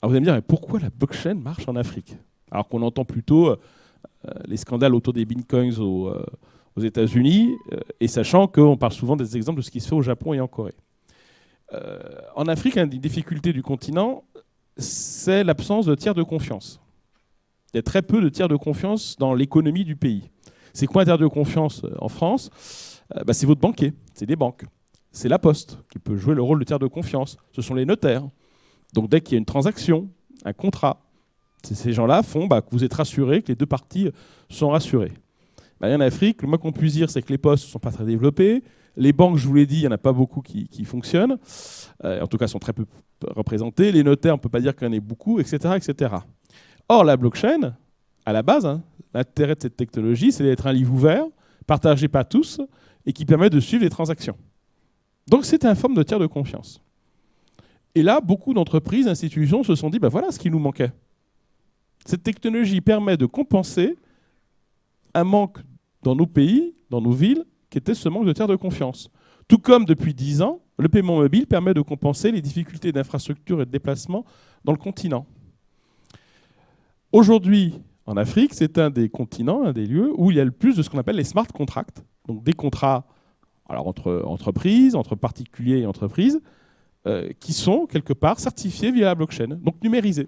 Alors vous allez me dire, mais pourquoi la blockchain marche en Afrique? Alors qu'on entend plutôt les scandales autour des bitcoins aux États-Unis, et sachant qu'on parle souvent des exemples de ce qui se fait au Japon et en Corée. En Afrique, une des difficultés du continent, c'est l'absence de tiers de confiance. Il y a très peu de tiers de confiance dans l'économie du pays. C'est quoi un tiers de confiance en France? C'est votre banquier, c'est des banques. C'est la Poste qui peut jouer le rôle de tiers de confiance. Ce sont les notaires. Donc dès qu'il y a une transaction, un contrat, ces gens-là font que vous êtes rassurés, que les deux parties sont rassurées. En Afrique, le moins qu'on puisse dire, c'est que les postes ne sont pas très développés. Les banques, je vous l'ai dit, il n'y en a pas beaucoup qui fonctionnent. En tout cas, sont très peu représentés. Les notaires, on ne peut pas dire qu'il y en ait beaucoup, etc., etc. Or, la blockchain, à la base, l'intérêt de cette technologie, c'est d'être un livre ouvert, partagé par tous, et qui permet de suivre les transactions. Donc, c'est une forme de tiers de confiance. Et là, beaucoup d'entreprises, institutions se sont dit, voilà ce qui nous manquait. Cette technologie permet de compenser un manque dans nos pays, dans nos villes, qui était ce manque de tiers de confiance. Tout comme depuis 10 ans, le paiement mobile permet de compenser les difficultés d'infrastructure et de déplacement dans le continent. Aujourd'hui, en Afrique, c'est un des continents, un des lieux où il y a le plus de ce qu'on appelle les smart contracts, donc des contrats entre entreprises, entre particuliers et entreprises, qui sont quelque part certifiés via la blockchain, donc numérisés.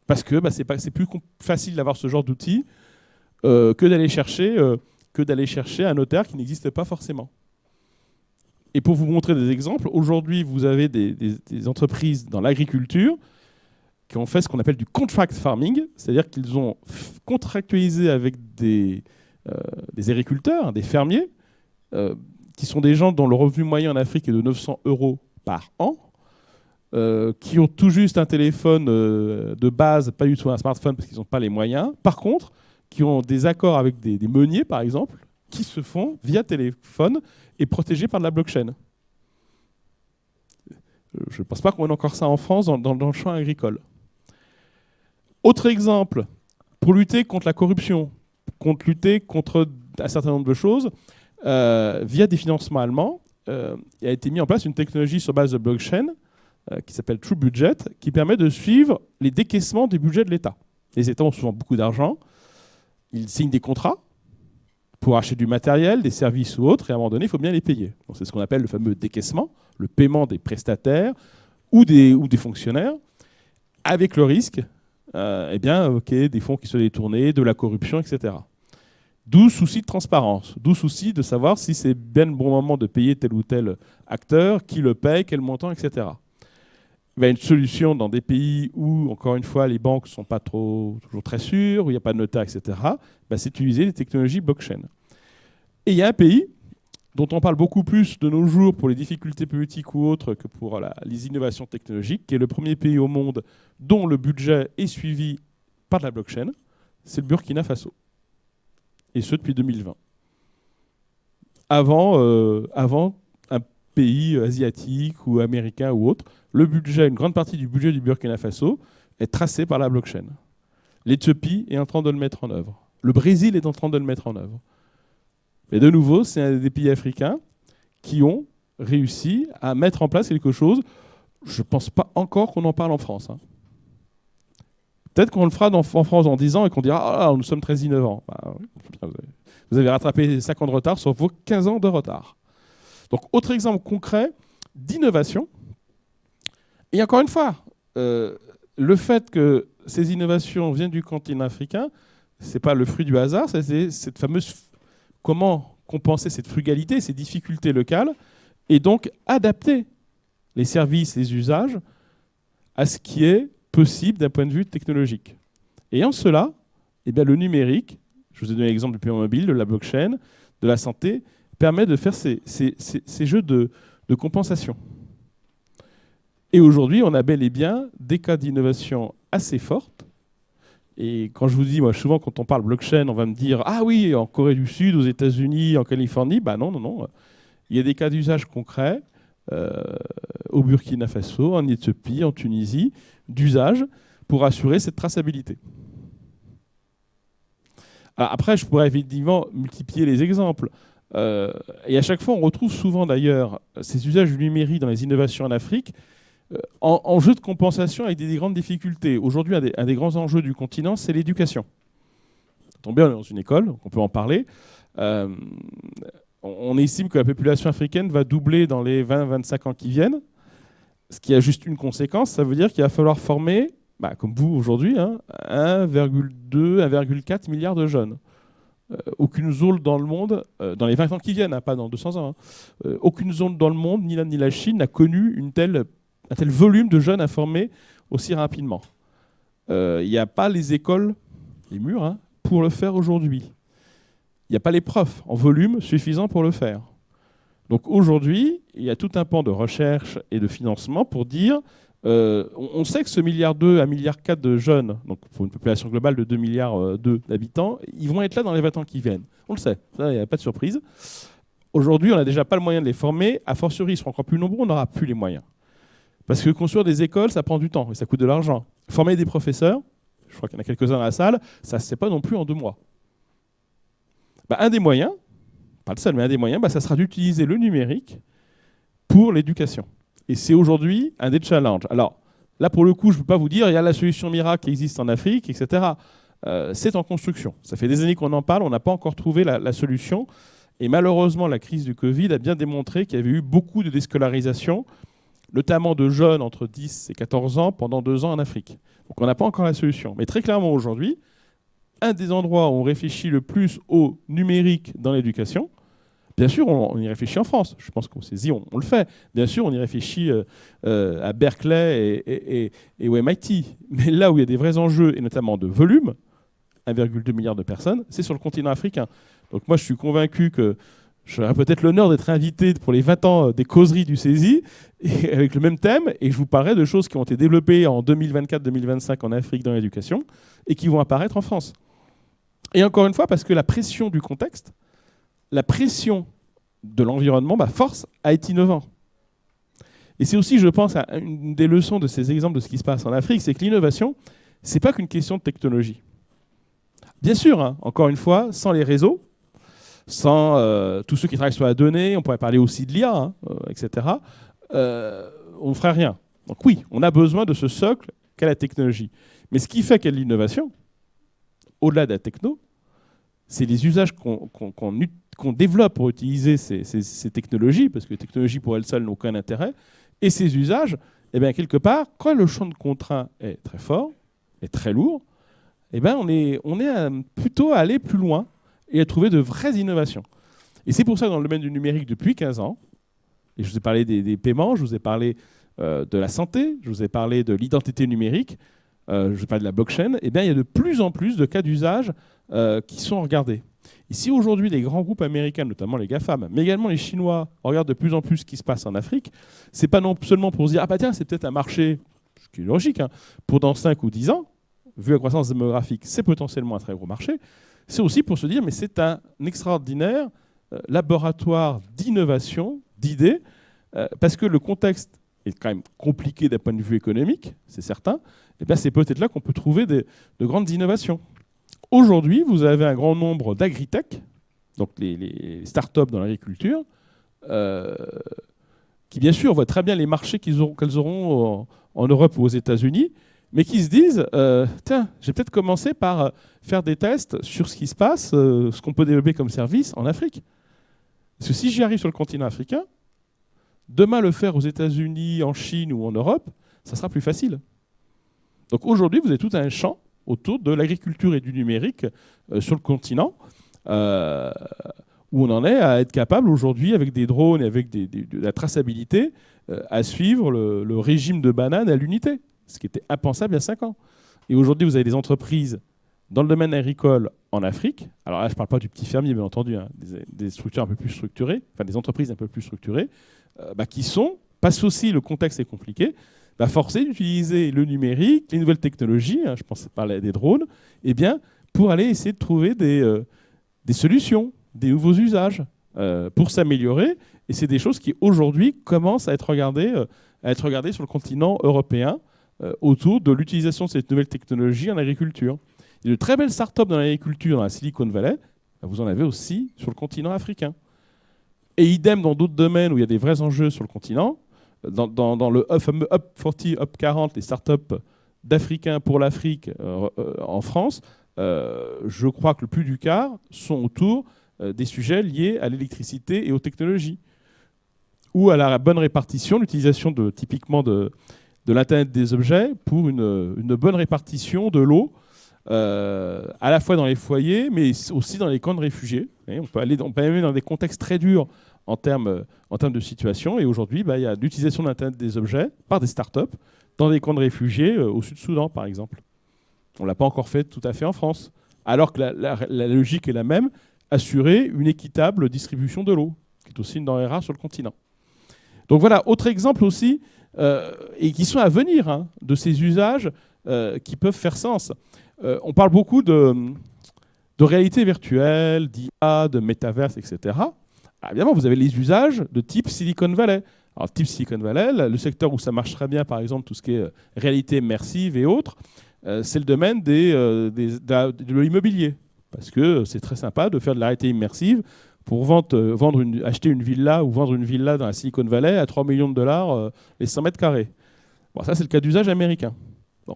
Parce que c'est plus facile d'avoir ce genre d'outils que d'aller chercher un notaire qui n'existe pas forcément. Et pour vous montrer des exemples, aujourd'hui, vous avez des entreprises dans l'agriculture qui ont fait ce qu'on appelle du contract farming, c'est-à-dire qu'ils ont contractualisé avec des agriculteurs, des fermiers, qui sont des gens dont le revenu moyen en Afrique est de 900 € par an, qui ont tout juste un téléphone de base, pas du tout un smartphone parce qu'ils n'ont pas les moyens. Par contre, qui ont des accords avec des meuniers, par exemple, qui se font via téléphone et protégés par de la blockchain. Je ne pense pas qu'on ait encore ça en France dans le champ agricole. Autre exemple, pour lutter contre la corruption, lutter contre un certain nombre de choses, via des financements allemands, il a été mis en place une technologie sur base de blockchain qui s'appelle True Budget, qui permet de suivre les décaissements des budgets de l'État. Les États ont souvent beaucoup d'argent, ils signent des contrats pour acheter du matériel, des services ou autres, et à un moment donné, il faut bien les payer. C'est ce qu'on appelle le fameux décaissement, le paiement des prestataires ou des fonctionnaires, avec le risque des fonds qui soient détournés, de la corruption, etc. D'où souci de transparence, d'où souci de savoir si c'est bien le bon moment de payer tel ou tel acteur, qui le paye, quel montant, etc. Il y a une solution dans des pays où, encore une fois, les banques ne sont pas toujours très sûres, où il n'y a pas de notaire, etc. C'est utiliser les technologies blockchain. Et il y a un pays dont on parle beaucoup plus de nos jours pour les difficultés politiques ou autres que pour les innovations technologiques, qui est le premier pays au monde dont le budget est suivi par de la blockchain, c'est le Burkina Faso. Et ce, depuis 2020. Avant un pays asiatique ou américain ou autre, une grande partie du budget du Burkina Faso est tracé par la blockchain. L'Éthiopie est en train de le mettre en œuvre. Le Brésil est en train de le mettre en œuvre. Et de nouveau, c'est un des pays africains qui ont réussi à mettre en place quelque chose. Je ne pense pas encore qu'on en parle en France. Peut-être qu'on le fera en France dans 10 ans et qu'on dira « Ah, nous sommes très innovants ». Vous avez rattrapé 5 ans de retard sur vos 15 ans de retard. Donc, autre exemple concret d'innovation. Et encore une fois, le fait que ces innovations viennent du continent africain, ce n'est pas le fruit du hasard, c'est cette fameuse... Comment compenser cette frugalité, ces difficultés locales, et donc adapter les services, les usages à ce qui est possible d'un point de vue technologique. Et en cela, le numérique, je vous ai donné l'exemple du paiement mobile, de la blockchain, de la santé, permet de faire ces jeux de compensation. Et aujourd'hui, on a bel et bien des cas d'innovation assez fortes. Et quand je vous dis, moi, souvent, quand on parle blockchain, on va me dire « Ah oui, en Corée du Sud, aux États-Unis, en Californie », non. Il y a des cas d'usage concrets au Burkina Faso, en Éthiopie, en Tunisie, d'usage pour assurer cette traçabilité. Alors après, je pourrais évidemment multiplier les exemples. Et à chaque fois, on retrouve souvent d'ailleurs ces usages du numérique dans les innovations en Afrique en jeu de compensation avec des grandes difficultés. Aujourd'hui, un des grands enjeux du continent, c'est l'éducation. Ça tombe bien, on est dans une école, donc on peut en parler. On estime que la population africaine va doubler dans les 20-25 ans qui viennent, ce qui a juste une conséquence, ça veut dire qu'il va falloir former, comme vous aujourd'hui, 1,2, 1,4 milliard de jeunes. Aucune zone dans le monde, dans les 20 ans qui viennent, pas dans 200 ans, aucune zone dans le monde, ni l'Inde ni la Chine, n'a connu un tel volume de jeunes à former aussi rapidement. Il n'y a pas les écoles, les murs, pour le faire aujourd'hui. Il n'y a pas les profs en volume suffisant pour le faire. Donc aujourd'hui, il y a tout un pan de recherche et de financement pour dire, on sait que ce 1,2 milliard, 1,4 milliard de jeunes, donc pour une population globale de 2,2 milliards d'habitants, ils vont être là dans les 20 ans qui viennent. On le sait, ça, il n'y a pas de surprise. Aujourd'hui, on n'a déjà pas le moyen de les former. A fortiori, ils seront encore plus nombreux, on n'aura plus les moyens. Parce que construire des écoles, ça prend du temps et ça coûte de l'argent. Former des professeurs, je crois qu'il y en a quelques-uns dans la salle, ça ne se fait pas non plus en 2 mois. Un des moyens, pas le seul, mais un des moyens, ça sera d'utiliser le numérique pour l'éducation. Et c'est aujourd'hui un des challenges. Alors là, pour le coup, je ne peux pas vous dire, il y a la solution miracle qui existe en Afrique, etc. C'est en construction. Ça fait des années qu'on en parle, on n'a pas encore trouvé la solution. Et malheureusement, la crise du Covid a bien démontré qu'il y avait eu beaucoup de déscolarisation, notamment de jeunes entre 10 et 14 ans pendant 2 ans en Afrique. Donc on n'a pas encore la solution. Mais très clairement, aujourd'hui, un des endroits où on réfléchit le plus au numérique dans l'éducation, bien sûr, on y réfléchit en France. Je pense qu'on saisit, on le fait. Bien sûr, on y réfléchit à Berkeley et au MIT. Mais là où il y a des vrais enjeux, et notamment de volume, 1,2 milliard de personnes, c'est sur le continent africain. Donc moi, je suis convaincu que j'aurai peut-être l'honneur d'être invité pour les 20 ans des causeries du CESI, avec le même thème, et je vous parlerai de choses qui ont été développées en 2024-2025 en Afrique dans l'éducation, et qui vont apparaître en France. Et encore une fois, parce que la pression du contexte, la pression de l'environnement force à être innovant. Et c'est aussi, je pense, une des leçons de ces exemples de ce qui se passe en Afrique, c'est que l'innovation, ce n'est pas qu'une question de technologie. Bien sûr, encore une fois, sans les réseaux, sans tous ceux qui travaillent sur la donnée, on pourrait parler aussi de l'IA, etc., on ne ferait rien. Donc oui, on a besoin de ce socle qu'est la technologie. Mais ce qui fait qu'il y a de l'innovation, au-delà de la techno, c'est les usages qu'on développe pour utiliser ces technologies, parce que les technologies pour elles seules n'ont aucun intérêt, et ces usages, quelque part, quand le champ de contraint est très fort, est très lourd, on est plutôt à aller plus loin et à trouver de vraies innovations. Et c'est pour ça que dans le domaine du numérique, depuis 15 ans, et je vous ai parlé des paiements, je vous ai parlé de la santé, je vous ai parlé de l'identité numérique, je vous ai parlé de la blockchain, il y a de plus en plus de cas d'usage qui sont regardés. Et si aujourd'hui les grands groupes américains, notamment les GAFAM, mais également les Chinois, regardent de plus en plus ce qui se passe en Afrique, ce n'est pas non seulement pour se dire « Ah tiens, c'est peut-être un marché, ce qui est logique, pour dans 5 ou 10 ans, vu la croissance démographique, c'est potentiellement un très gros marché », c'est aussi pour se dire « Mais c'est un extraordinaire laboratoire d'innovation, d'idées, parce que le contexte est quand même compliqué d'un point de vue économique, c'est certain, c'est peut-être là qu'on peut trouver de grandes innovations. » Aujourd'hui, vous avez un grand nombre d'agritech, donc les startups dans l'agriculture, qui bien sûr voient très bien les marchés qu'elles auront en Europe ou aux États-Unis, mais qui se disent tiens, j'ai peut-être commencé par faire des tests sur ce qui se passe, ce qu'on peut développer comme service en Afrique. Parce que si j'y arrive sur le continent africain, demain le faire aux États-Unis, en Chine ou en Europe, ça sera plus facile. Donc aujourd'hui, vous avez tout un champ autour de l'agriculture et du numérique sur le continent, où on en est à être capable aujourd'hui, avec des drones et avec de la traçabilité, à suivre le régime de bananes à l'unité, ce qui était impensable il y a 5 ans. Et aujourd'hui, vous avez des entreprises dans le domaine agricole en Afrique. Alors là, je ne parle pas du petit fermier, bien entendu, des structures un peu plus structurées, enfin des entreprises un peu plus structurées, qui sont, parce aussi le contexte est compliqué, forcés d'utiliser le numérique, les nouvelles technologies, je pense parler des drones, pour aller essayer de trouver des solutions, des nouveaux usages, pour s'améliorer. Et c'est des choses qui, aujourd'hui, commencent à être regardées sur le continent européen autour de l'utilisation de cette nouvelle technologie en agriculture. Il y a de très belles startups dans l'agriculture, dans la Silicon Valley. Vous en avez aussi sur le continent africain. Et idem dans d'autres domaines où il y a des vrais enjeux sur le continent. Dans le fameux Up 40, Up 40, les startups d'Africains pour l'Afrique en France, je crois que le plus du quart sont autour des sujets liés à l'électricité et aux technologies, ou à la bonne répartition, l'utilisation typiquement de l'Internet des objets pour une bonne répartition de l'eau, à la fois dans les foyers, mais aussi dans les camps de réfugiés. Et on peut aller dans des contextes très durs en termes de situation. Et aujourd'hui, il y a l'utilisation de l'Internet des objets par des startups dans des camps de réfugiés au Sud-Soudan, par exemple. On ne l'a pas encore fait tout à fait en France. Alors que la logique est la même, assurer une équitable distribution de l'eau, qui est aussi une denrée rare sur le continent. Donc voilà, autre exemple aussi, et qui sont à venir, de ces usages qui peuvent faire sens. On parle beaucoup de réalité virtuelle, d'IA, de métaverse, etc. Alors évidemment, vous avez les usages de type Silicon Valley. Alors, type Silicon Valley, le secteur où ça marche très bien, par exemple, tout ce qui est réalité immersive et autres, c'est le domaine de l'immobilier. Parce que c'est très sympa de faire de la réalité immersive pour acheter une villa ou vendre une villa dans la Silicon Valley à 3 millions de dollars les 100 mètres carrés. Bon, ça, c'est le cas d'usage américain. Bon.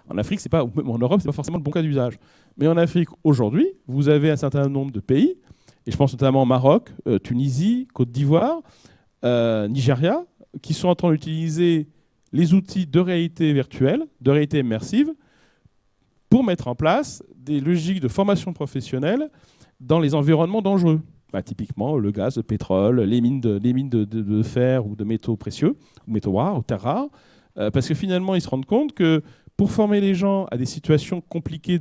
En Afrique, ou même en Europe, ce n'est pas forcément le bon cas d'usage. Mais en Afrique, aujourd'hui, vous avez un certain nombre de pays, et je pense notamment au Maroc, Tunisie, Côte d'Ivoire, Nigeria, qui sont en train d'utiliser les outils de réalité virtuelle, de réalité immersive, pour mettre en place des logiques de formation professionnelle dans les environnements dangereux. Typiquement, le gaz, le pétrole, les mines de fer ou de métaux précieux, ou métaux rares, ou terres rares, parce que finalement, ils se rendent compte que pour former les gens à des situations compliquées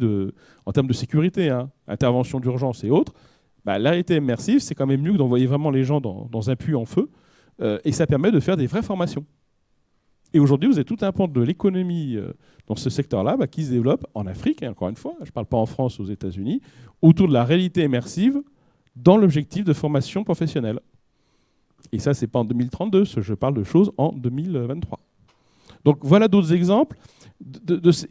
en termes de sécurité, intervention d'urgence et autres, la réalité immersive, c'est quand même mieux que d'envoyer vraiment les gens dans un puits en feu, et ça permet de faire des vraies formations. Et aujourd'hui, vous avez tout un pan de l'économie dans ce secteur-là qui se développe en Afrique, et encore une fois, je ne parle pas en France, aux États-Unis, autour de la réalité immersive dans l'objectif de formation professionnelle. Et ça, ce n'est pas en 2032, je parle de choses en 2023. Donc voilà d'autres exemples.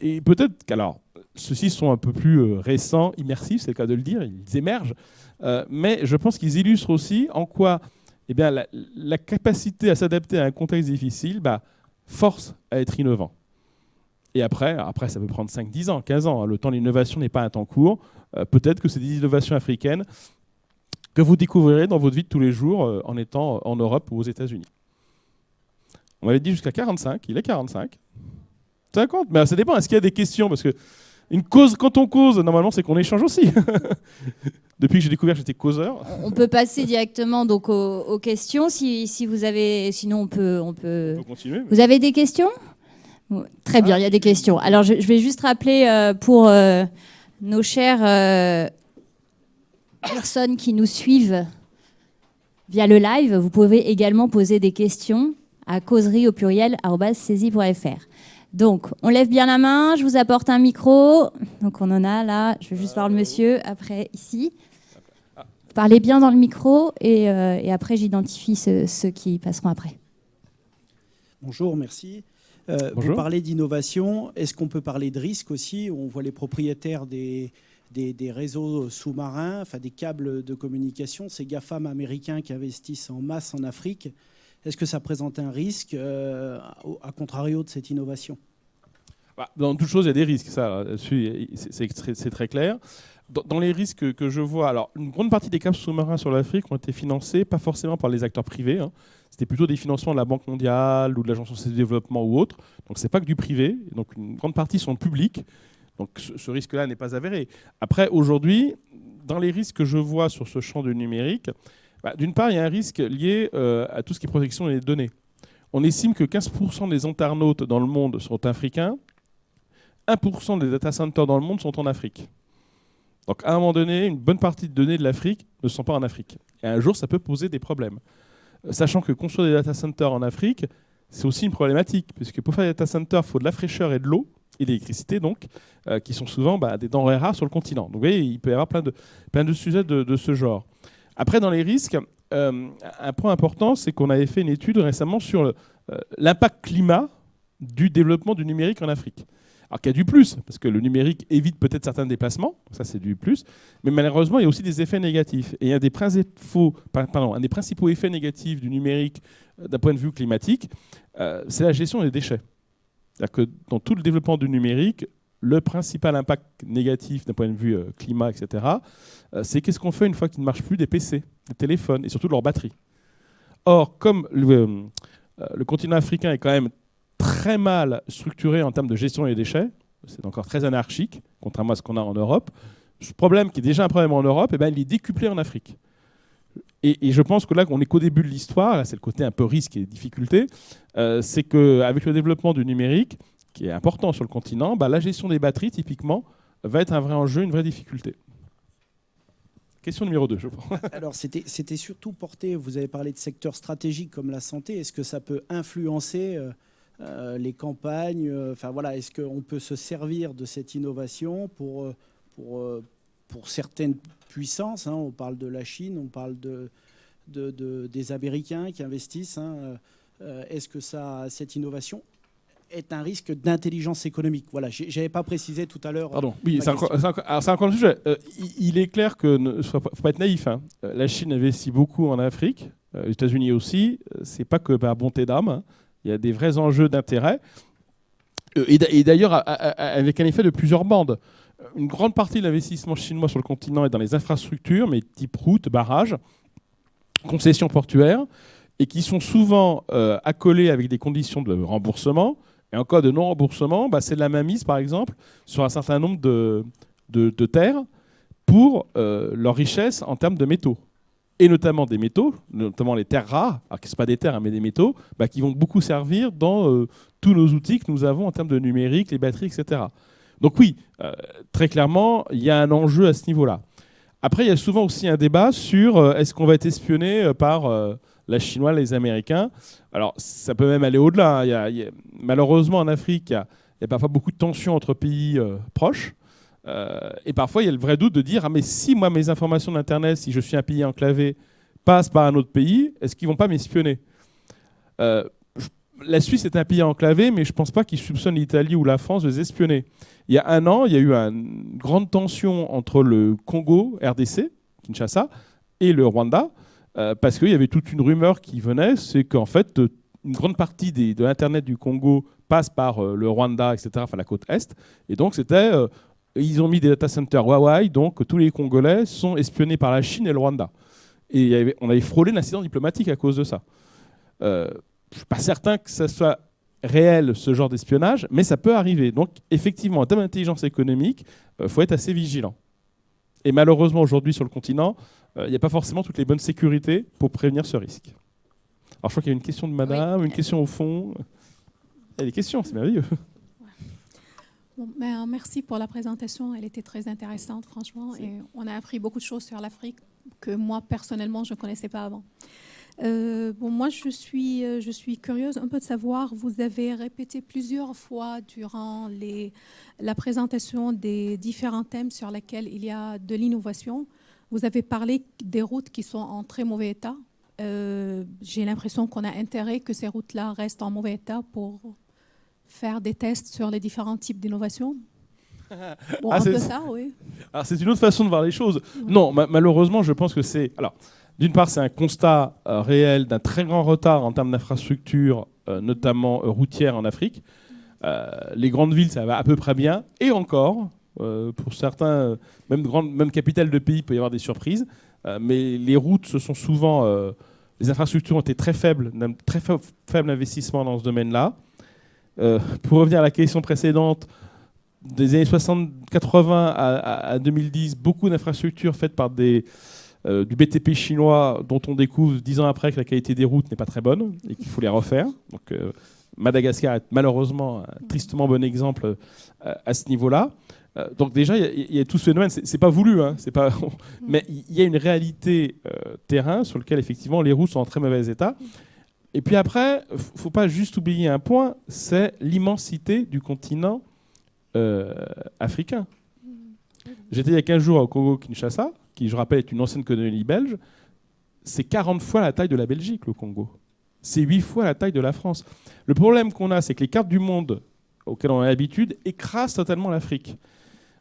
Et peut-être qu'alors, ceux-ci sont un peu plus récents, immersifs, c'est le cas de le dire, ils émergent, mais je pense qu'ils illustrent aussi en quoi la capacité à s'adapter à un contexte difficile force à être innovant. Et après, ça peut prendre 5, 10 ans, 15 ans. Le temps de l'innovation n'est pas un temps court. Peut-être que c'est des innovations africaines que vous découvrirez dans votre vie de tous les jours en étant en Europe ou aux États-Unis. On m'avait dit jusqu'à 45. Il est 45. 50. Mais ça dépend. Est-ce qu'il y a des questions? Parce que quand on cause, normalement, c'est qu'on échange aussi. Depuis que j'ai découvert que j'étais causeur. On peut passer directement donc aux questions. Si vous avez, sinon on peut continuer. Vous avez des questions? Très bien, il y a des questions. Alors je vais juste rappeler pour nos chères personnes qui nous suivent via le live, vous pouvez également poser des questions à causerie@cesi.fr. Donc, on lève bien la main, je vous apporte un micro. Donc, on en a là, je vais juste voir le monsieur, après, ici. Parlez bien dans le micro et après, j'identifie ceux qui passeront après. Bonjour, merci. Bonjour. Vous parlez d'innovation. Est-ce qu'on peut parler de risque aussi? On voit les propriétaires des réseaux sous-marins, enfin des câbles de communication, ces GAFAM américains qui investissent en masse en Afrique. Est-ce que ça présente un risque, à contrario de cette innovation? Dans toute chose, il y a des risques. Ça, c'est très clair. Dans les risques que je vois, alors une grande partie des câbles sous-marins sur l'Afrique ont été financés, pas forcément par les acteurs privés. C'était plutôt des financements de la Banque mondiale ou de l'Agence française de développement ou autre. Donc, c'est pas que du privé. Donc, une grande partie sont publics. Donc, ce risque-là n'est pas avéré. Après, aujourd'hui, dans les risques que je vois sur ce champ du numérique, d'une part, il y a un risque lié à tout ce qui est protection des données. On estime que 15% des internautes dans le monde sont africains, 1% des data centers dans le monde sont en Afrique. Donc, à un moment donné, une bonne partie de données de l'Afrique ne sont pas en Afrique. Et un jour, ça peut poser des problèmes. Sachant que construire des data centers en Afrique, c'est aussi une problématique, puisque pour faire des data centers, il faut de la fraîcheur et de l'eau, et de l'électricité, donc, qui sont souvent des denrées rares sur le continent. Donc, vous voyez, il peut y avoir plein de sujets de ce genre. Après, dans les risques, un point important, c'est qu'on avait fait une étude récemment sur l'impact climat du développement du numérique en Afrique. Alors qu'il y a du plus, parce que le numérique évite peut-être certains déplacements, ça c'est du plus, mais malheureusement il y a aussi des effets négatifs. Et un des principaux effets négatifs du numérique d'un point de vue climatique, c'est la gestion des déchets. C'est-à-dire que dans tout le développement du numérique, le principal impact négatif d'un point de vue climat, etc., c'est qu'est-ce qu'on fait une fois qu'il ne marche plus des PC, des téléphones et surtout leurs batteries. Or, comme le continent africain est quand même très mal structuré en termes de gestion des déchets, c'est encore très anarchique, contrairement à ce qu'on a en Europe. Ce problème, qui est déjà un problème en Europe, eh ben, il est décuplé en Afrique. Et je pense que là, on n'est qu'au début de l'histoire, là c'est le côté un peu risque et difficulté, c'est qu'avec le développement du numérique, qui est important sur le continent, la gestion des batteries, typiquement, va être un vrai enjeu, une vraie difficulté. Question numéro 2, je pense. Alors, c'était surtout porté, vous avez parlé de secteurs stratégiques comme la santé. Est-ce que ça peut influencer les campagnes, voilà, est-ce qu'on peut se servir de cette innovation pour certaines puissances, hein, on parle de la Chine, on parle des Américains qui investissent, hein, est-ce que cette innovation est un risque d'intelligence économique? Voilà, je n'avais pas précisé tout à l'heure. Pardon, oui, c'est encore un sujet. Il est clair que ne faut pas être naïf. Hein. La Chine investit beaucoup en Afrique, les États-Unis aussi. C'est pas que par bonté d'âme. Hein. Il y a des vrais enjeux d'intérêt. Et d'ailleurs, avec un effet de plusieurs bandes. Une grande partie de l'investissement chinois sur le continent est dans les infrastructures, mais type routes, barrages, concessions portuaires, et qui sont souvent accolées avec des conditions de remboursement. Et en cas de non-remboursement, c'est de la mainmise, par exemple, sur un certain nombre de terres pour leur richesse en termes de métaux. Et notamment des métaux, notamment les terres rares, alors que ce ne sont pas des terres, mais des métaux, qui vont beaucoup servir dans tous nos outils que nous avons en termes de numérique, les batteries, etc. Donc oui, très clairement, il y a un enjeu à ce niveau-là. Après, il y a souvent aussi un débat sur est-ce qu'on va être espionné par la Chinoise, les Américains. Alors, ça peut même aller au-delà. Hein. Malheureusement, en Afrique, il y a parfois beaucoup de tensions entre pays proches. Et parfois, il y a le vrai doute de dire mais si moi, mes informations d'Internet, si je suis un pays enclavé, passent par un autre pays, est-ce qu'ils ne vont pas m'espionner? La Suisse est un pays enclavé, mais je ne pense pas qu'ils soupçonnent l'Italie ou la France de les espionner. Il y a un an, il y a eu une grande tension entre le Congo, RDC, Kinshasa, et le Rwanda, parce qu'il y avait toute une rumeur qui venait, c'est qu'en fait, une grande partie de l'Internet du Congo passe par le Rwanda, etc., enfin la côte Est. Et donc, ils ont mis des data centers Huawei, donc tous les Congolais sont espionnés par la Chine et le Rwanda. Et on avait frôlé l'incident diplomatique à cause de ça. Je ne suis pas certain que ça soit réel, ce genre d'espionnage, mais ça peut arriver. Donc, effectivement, en termes d'intelligence économique, il faut être assez vigilant. Et malheureusement, aujourd'hui, sur le continent, il n'y a pas forcément toutes les bonnes sécurités pour prévenir ce risque. Alors, je crois qu'il y a une question de madame, une question au fond. Il y a des questions, c'est merveilleux. Bon, merci pour la présentation, elle était très intéressante, franchement, et on a appris beaucoup de choses sur l'Afrique que moi, personnellement, je ne connaissais pas avant. Moi, je suis curieuse un peu de savoir, vous avez répété plusieurs fois durant la présentation des différents thèmes sur lesquels il y a de l'innovation. Vous avez parlé des routes qui sont en très mauvais état. J'ai l'impression qu'on a intérêt que ces routes-là restent en mauvais état pour faire des tests sur les différents types d'innovation. Bon, un peu ça, oui. Alors, c'est une autre façon de voir les choses. Oui. Non, malheureusement, je pense que c'est... Alors, d'une part, c'est un constat réel d'un très grand retard en termes d'infrastructures, notamment routières en Afrique. Les grandes villes, ça va à peu près bien. Et encore, pour certains, même capitales de pays, il peut y avoir des surprises. Mais les routes, ce sont souvent... les infrastructures ont été très faibles, très faible investissement dans ce domaine-là. Pour revenir à la question précédente, des années 60-80 à 2010, beaucoup d'infrastructures faites par du BTP chinois dont on découvre 10 ans après que la qualité des routes n'est pas très bonne et qu'il faut les refaire. Donc, Madagascar est malheureusement un tristement bon exemple à ce niveau-là. Donc déjà, il y a tout ce phénomène, c'est pas voulu, hein, mais il y a une réalité terrain sur lequel effectivement les routes sont en très mauvais état. Et puis après, il ne faut pas juste oublier un point, c'est l'immensité du continent africain. J'étais il y a 15 jours au Congo-Kinshasa, qui, je rappelle, est une ancienne colonie belge. c'est 40 fois la taille de la Belgique, le Congo. C'est 8 fois la taille de la France. Le problème qu'on a, c'est que les cartes du monde auxquelles on a l'habitude écrasent totalement l'Afrique.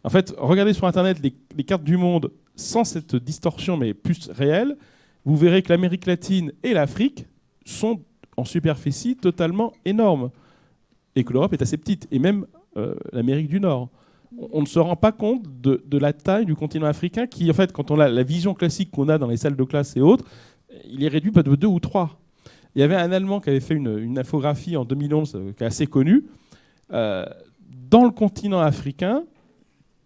En fait, regardez sur Internet les cartes du monde sans cette distorsion, mais plus réelle, vous verrez que l'Amérique latine et l'Afrique sont en superficie totalement énormes. Et que l'Europe est assez petite. Et même l'Amérique du Nord. On ne se rend pas compte de la taille du continent africain qui, en fait, quand on a la vision classique qu'on a dans les salles de classe et autres, il est réduit pas de 2 ou 3. Il y avait un Allemand qui avait fait une infographie en 2011 qui est assez connue. Dans le continent africain,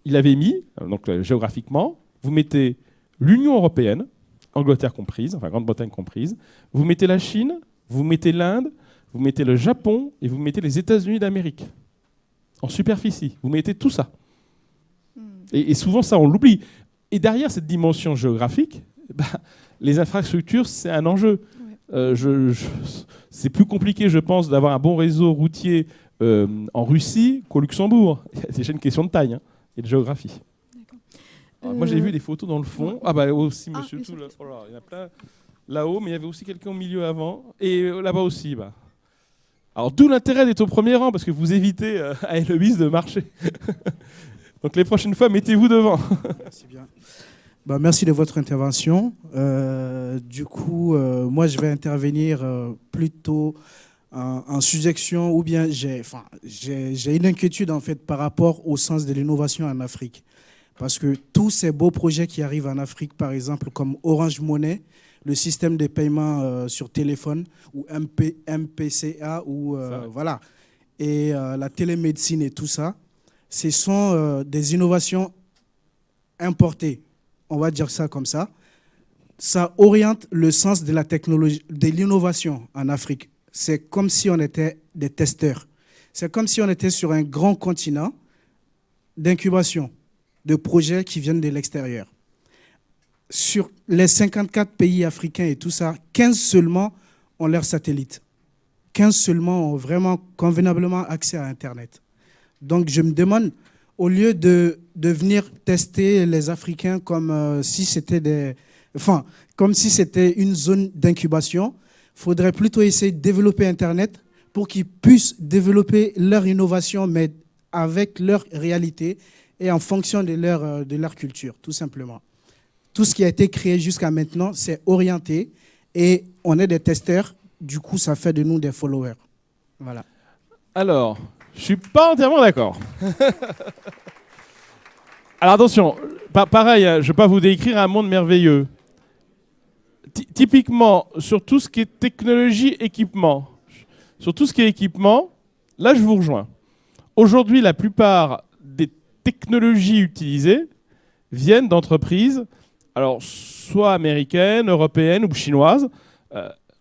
il avait mis, donc géographiquement, vous mettez l'Union européenne, Angleterre comprise, enfin Grande-Bretagne comprise, vous mettez la Chine, vous mettez l'Inde, vous mettez le Japon et vous mettez les États-Unis d'Amérique. En superficie, vous mettez tout ça. Et souvent, ça, on l'oublie. Et derrière cette dimension géographique, les infrastructures, c'est un enjeu. C'est plus compliqué, je pense, d'avoir un bon réseau routier en Russie qu'au Luxembourg. C'est déjà une question de taille et de géographie. Moi, j'ai vu des photos dans le fond. Ah bah aussi, monsieur tout. Oh là, il y en a plein là-haut, mais il y avait aussi quelqu'un au milieu avant. Et là-bas aussi. Alors, d'où l'intérêt d'être au premier rang, parce que vous évitez à Héloïse de marcher. Donc, les prochaines fois, mettez-vous devant. Merci bien. Merci de votre intervention. Du coup, moi, je vais intervenir plutôt en suggestion, ou bien j'ai une inquiétude en fait par rapport au sens de l'innovation en Afrique. Parce que tous ces beaux projets qui arrivent en Afrique, par exemple, comme Orange Money, le système de paiement sur téléphone, ou MPCA, ou voilà, et la télémédecine et tout ça, ce sont des innovations importées. On va dire ça comme ça. Ça oriente le sens de la technologie, de l'innovation en Afrique. C'est comme si on était des testeurs. C'est comme si on était sur un grand continent d'incubation de projets qui viennent de l'extérieur. Sur les 54 pays africains et tout ça, 15 seulement ont leur satellite. 15 seulement ont vraiment convenablement accès à Internet. Donc je me demande, au lieu de venir tester les Africains comme si c'était comme si c'était une zone d'incubation, il faudrait plutôt essayer de développer Internet pour qu'ils puissent développer leur innovation, mais avec leur réalité et en fonction de leur culture, tout simplement. Tout ce qui a été créé jusqu'à maintenant, c'est orienté et on est des testeurs. Du coup, ça fait de nous des followers. Voilà. Alors, je ne suis pas entièrement d'accord. Alors attention, pareil, je ne vais pas vous décrire un monde merveilleux. Typiquement, sur tout ce qui est technologie, équipement, sur tout ce qui est équipement, là, je vous rejoins. Aujourd'hui, la plupart des technologies utilisées viennent d'entreprises, alors soit américaines, européennes ou chinoises.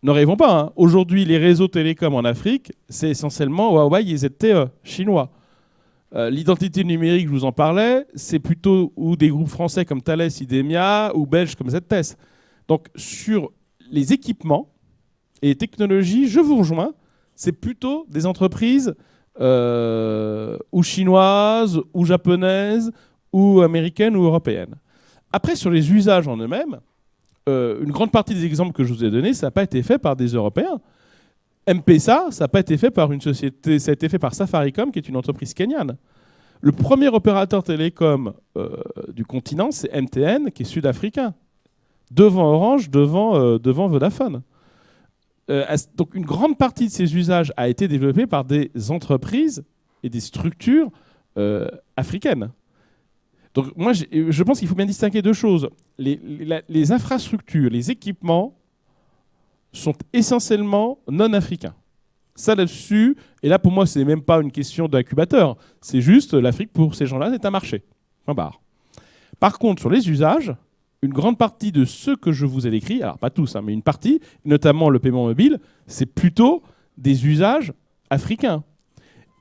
Ne rêvons pas, hein. Aujourd'hui, les réseaux télécoms en Afrique, c'est essentiellement Huawei et ZTE, chinois. L'identité numérique, je vous en parlais, c'est plutôt ou des groupes français comme Thales, Idemia, ou belges comme ZTES. Donc, sur les équipements et les technologies, je vous rejoins, c'est plutôt des entreprises ou chinoises, ou japonaises, ou américaines, ou européennes. Après, sur les usages en eux-mêmes, une grande partie des exemples que je vous ai donnés, ça n'a pas été fait par des Européens. M-Pesa, ça n'a pas été fait par une société, ça a été fait par Safaricom, qui est une entreprise kenyane. Le premier opérateur télécom du continent, c'est MTN, qui est sud-africain. Devant Orange, devant Vodafone. Donc une grande partie de ces usages a été développée par des entreprises et des structures africaines. Donc moi, je pense qu'il faut bien distinguer deux choses. Les infrastructures, les équipements sont essentiellement non africains. Ça là-dessus, et là pour moi, c'est même pas une question d'incubateur. C'est juste l'Afrique, pour ces gens-là, c'est un marché. Point barre. Par contre, sur les usages, une grande partie de ceux que je vous ai décrits, alors pas tous, hein, mais une partie, notamment le paiement mobile, c'est plutôt des usages africains.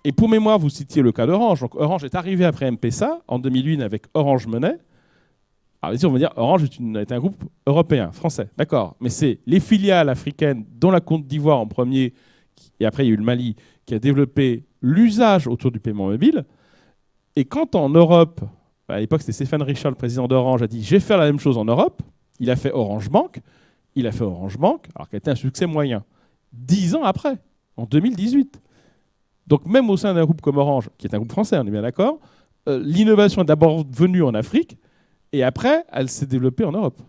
Et pour mémoire, vous citiez le cas d'Orange. Donc Orange est arrivé après M-Pesa en 2008 avec Orange Money. Alors ici, on va dire Orange est un groupe européen, français, d'accord. Mais c'est les filiales africaines, dont la Côte d'Ivoire en premier, et après il y a eu le Mali, qui a développé l'usage autour du paiement mobile. Et quand en Europe, à l'époque c'était Stéphane Richard, le président d'Orange, a dit « je vais faire la même chose en Europe », il a fait Orange Bank, il a fait Orange Bank, alors qu'il a été un succès moyen. 10 ans après, en 2018. Donc même au sein d'un groupe comme Orange, qui est un groupe français, on est bien d'accord, l'innovation est d'abord venue en Afrique, et après, elle s'est développée en Europe.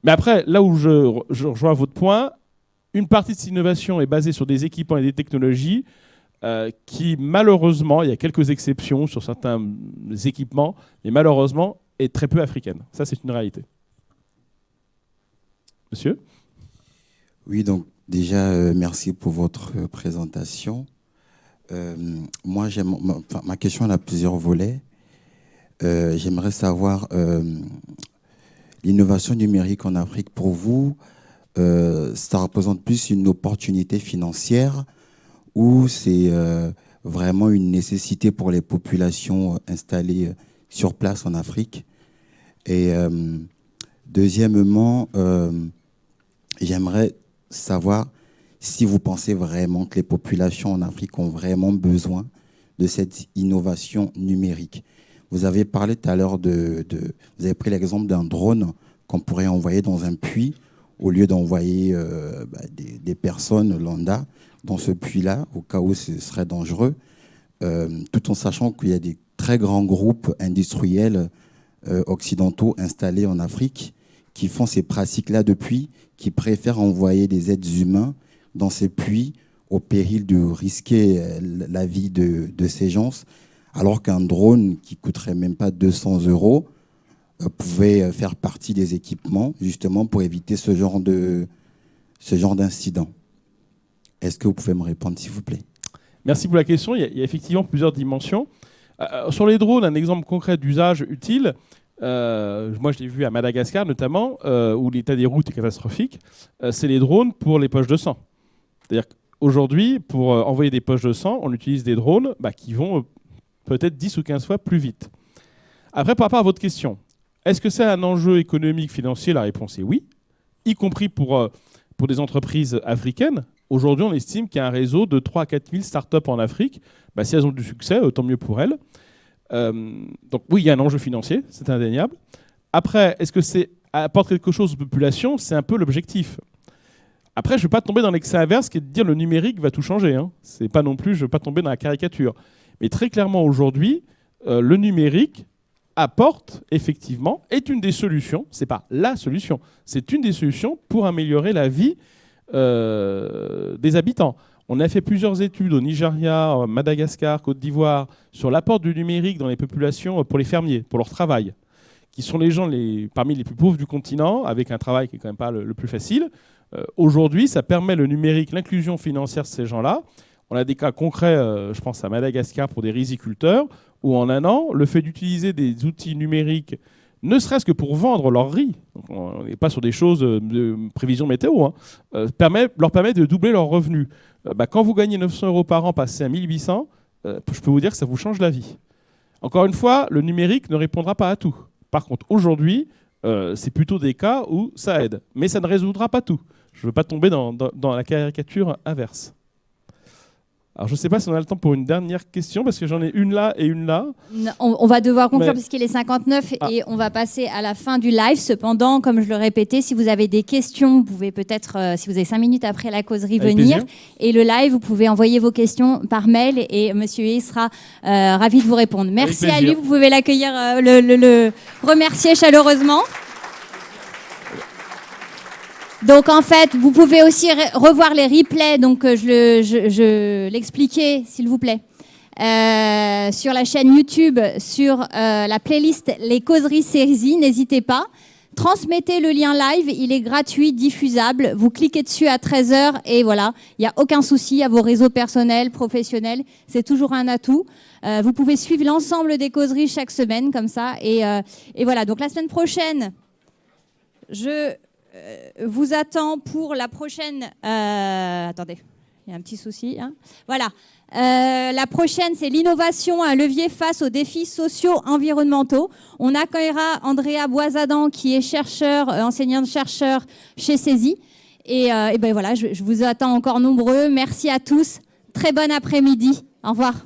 Mais après, là où je rejoins votre point, une partie de cette innovation est basée sur des équipements et des technologies qui, malheureusement, il y a quelques exceptions sur certains équipements, mais malheureusement, est très peu africaine. Ça, c'est une réalité. Monsieur ? Oui, donc déjà, merci pour votre présentation. Moi, ma question elle a plusieurs volets. J'aimerais savoir, l'innovation numérique en Afrique, pour vous, ça représente plus une opportunité financière ou c'est vraiment une nécessité pour les populations installées sur place en Afrique? Et deuxièmement, j'aimerais savoir si vous pensez vraiment que les populations en Afrique ont vraiment besoin de cette innovation numérique. Vous avez parlé tout à l'heure vous avez pris l'exemple d'un drone qu'on pourrait envoyer dans un puits au lieu d'envoyer des personnes lambda dans ce puits-là, au cas où ce serait dangereux, tout en sachant qu'il y a des très grands groupes industriels occidentaux installés en Afrique qui font ces pratiques-là depuis, qui préfèrent envoyer des êtres humains dans ces puits au péril de risquer la vie de ces gens, alors qu'un drone qui coûterait même pas 200 € pouvait faire partie des équipements justement pour éviter ce genre d'incident. Est-ce que vous pouvez me répondre, s'il vous plaît? Merci pour la question. Il y a effectivement plusieurs dimensions. Sur les drones, un exemple concret d'usage utile, moi je l'ai vu à Madagascar notamment, où l'état des routes est catastrophique, c'est les drones pour les poches de sang. C'est-à-dire qu'aujourd'hui, pour envoyer des poches de sang, on utilise des drones qui vont peut-être 10 ou 15 fois plus vite. Après, par rapport à votre question, est-ce que c'est un enjeu économique, financier? La réponse est oui, y compris pour des entreprises africaines. Aujourd'hui, on estime qu'il y a un réseau de 3 à 4 000 startups en Afrique. Si elles ont du succès, tant mieux pour elles. Donc oui, il y a un enjeu financier, c'est indéniable. Après, est-ce que c'est apporte quelque chose aux populations? C'est un peu l'objectif. Après, je ne vais pas tomber dans l'excès inverse qui est de dire le numérique va tout changer. C'est pas non plus, je ne veux pas tomber dans la caricature. Mais très clairement, aujourd'hui, le numérique apporte effectivement, est une des solutions, ce n'est pas la solution, c'est une des solutions pour améliorer la vie des habitants. On a fait plusieurs études au Nigeria, Madagascar, Côte d'Ivoire, sur l'apport du numérique dans les populations pour les fermiers, pour leur travail, qui sont les gens parmi les plus pauvres du continent, avec un travail qui n'est quand même pas le plus facile. Aujourd'hui, ça permet le numérique, l'inclusion financière de ces gens-là. On a des cas concrets, je pense à Madagascar, pour des riziculteurs, où en un an, le fait d'utiliser des outils numériques, ne serait-ce que pour vendre leur riz, donc on n'est pas sur des choses de prévision météo, leur permet de doubler leurs revenus. Quand vous gagnez 900 € par an, passé à 1800, je peux vous dire que ça vous change la vie. Encore une fois, le numérique ne répondra pas à tout. Par contre, aujourd'hui, c'est plutôt des cas où ça aide. Mais ça ne résoudra pas tout. Je ne veux pas tomber dans la caricature inverse. Alors, je ne sais pas si on a le temps pour une dernière question, parce que j'en ai une là et une là. Non, on va devoir conclure puisqu'il est 59 et on va passer à la fin du live. Cependant, comme je le répétais, si vous avez des questions, vous pouvez peut-être, si vous avez 5 minutes après la causerie, avec venir. plaisir. Et le live, vous pouvez envoyer vos questions par mail et Monsieur Huet sera ravi de vous répondre. Merci à lui, vous pouvez l'accueillir, le remercier chaleureusement. Donc en fait, vous pouvez aussi revoir les replays, donc je l'expliquais, s'il vous plaît, sur la chaîne YouTube, sur la playlist Les Causeries Séries, n'hésitez pas. Transmettez le lien live, il est gratuit, diffusable. Vous cliquez dessus à 13h et voilà, il n'y a aucun souci à vos réseaux personnels, professionnels, c'est toujours un atout. Vous pouvez suivre l'ensemble des causeries chaque semaine comme ça. Et voilà, donc la semaine prochaine, je vous attends pour la prochaine... attendez, il y a un petit souci. Voilà. La prochaine, c'est l'innovation, un levier face aux défis socio-environnementaux. On accueillera Andrea Boisadan, qui est chercheur, enseignante-chercheur chez CESI. Et ben voilà, je vous attends encore nombreux. Merci à tous. Très bon après-midi. Au revoir.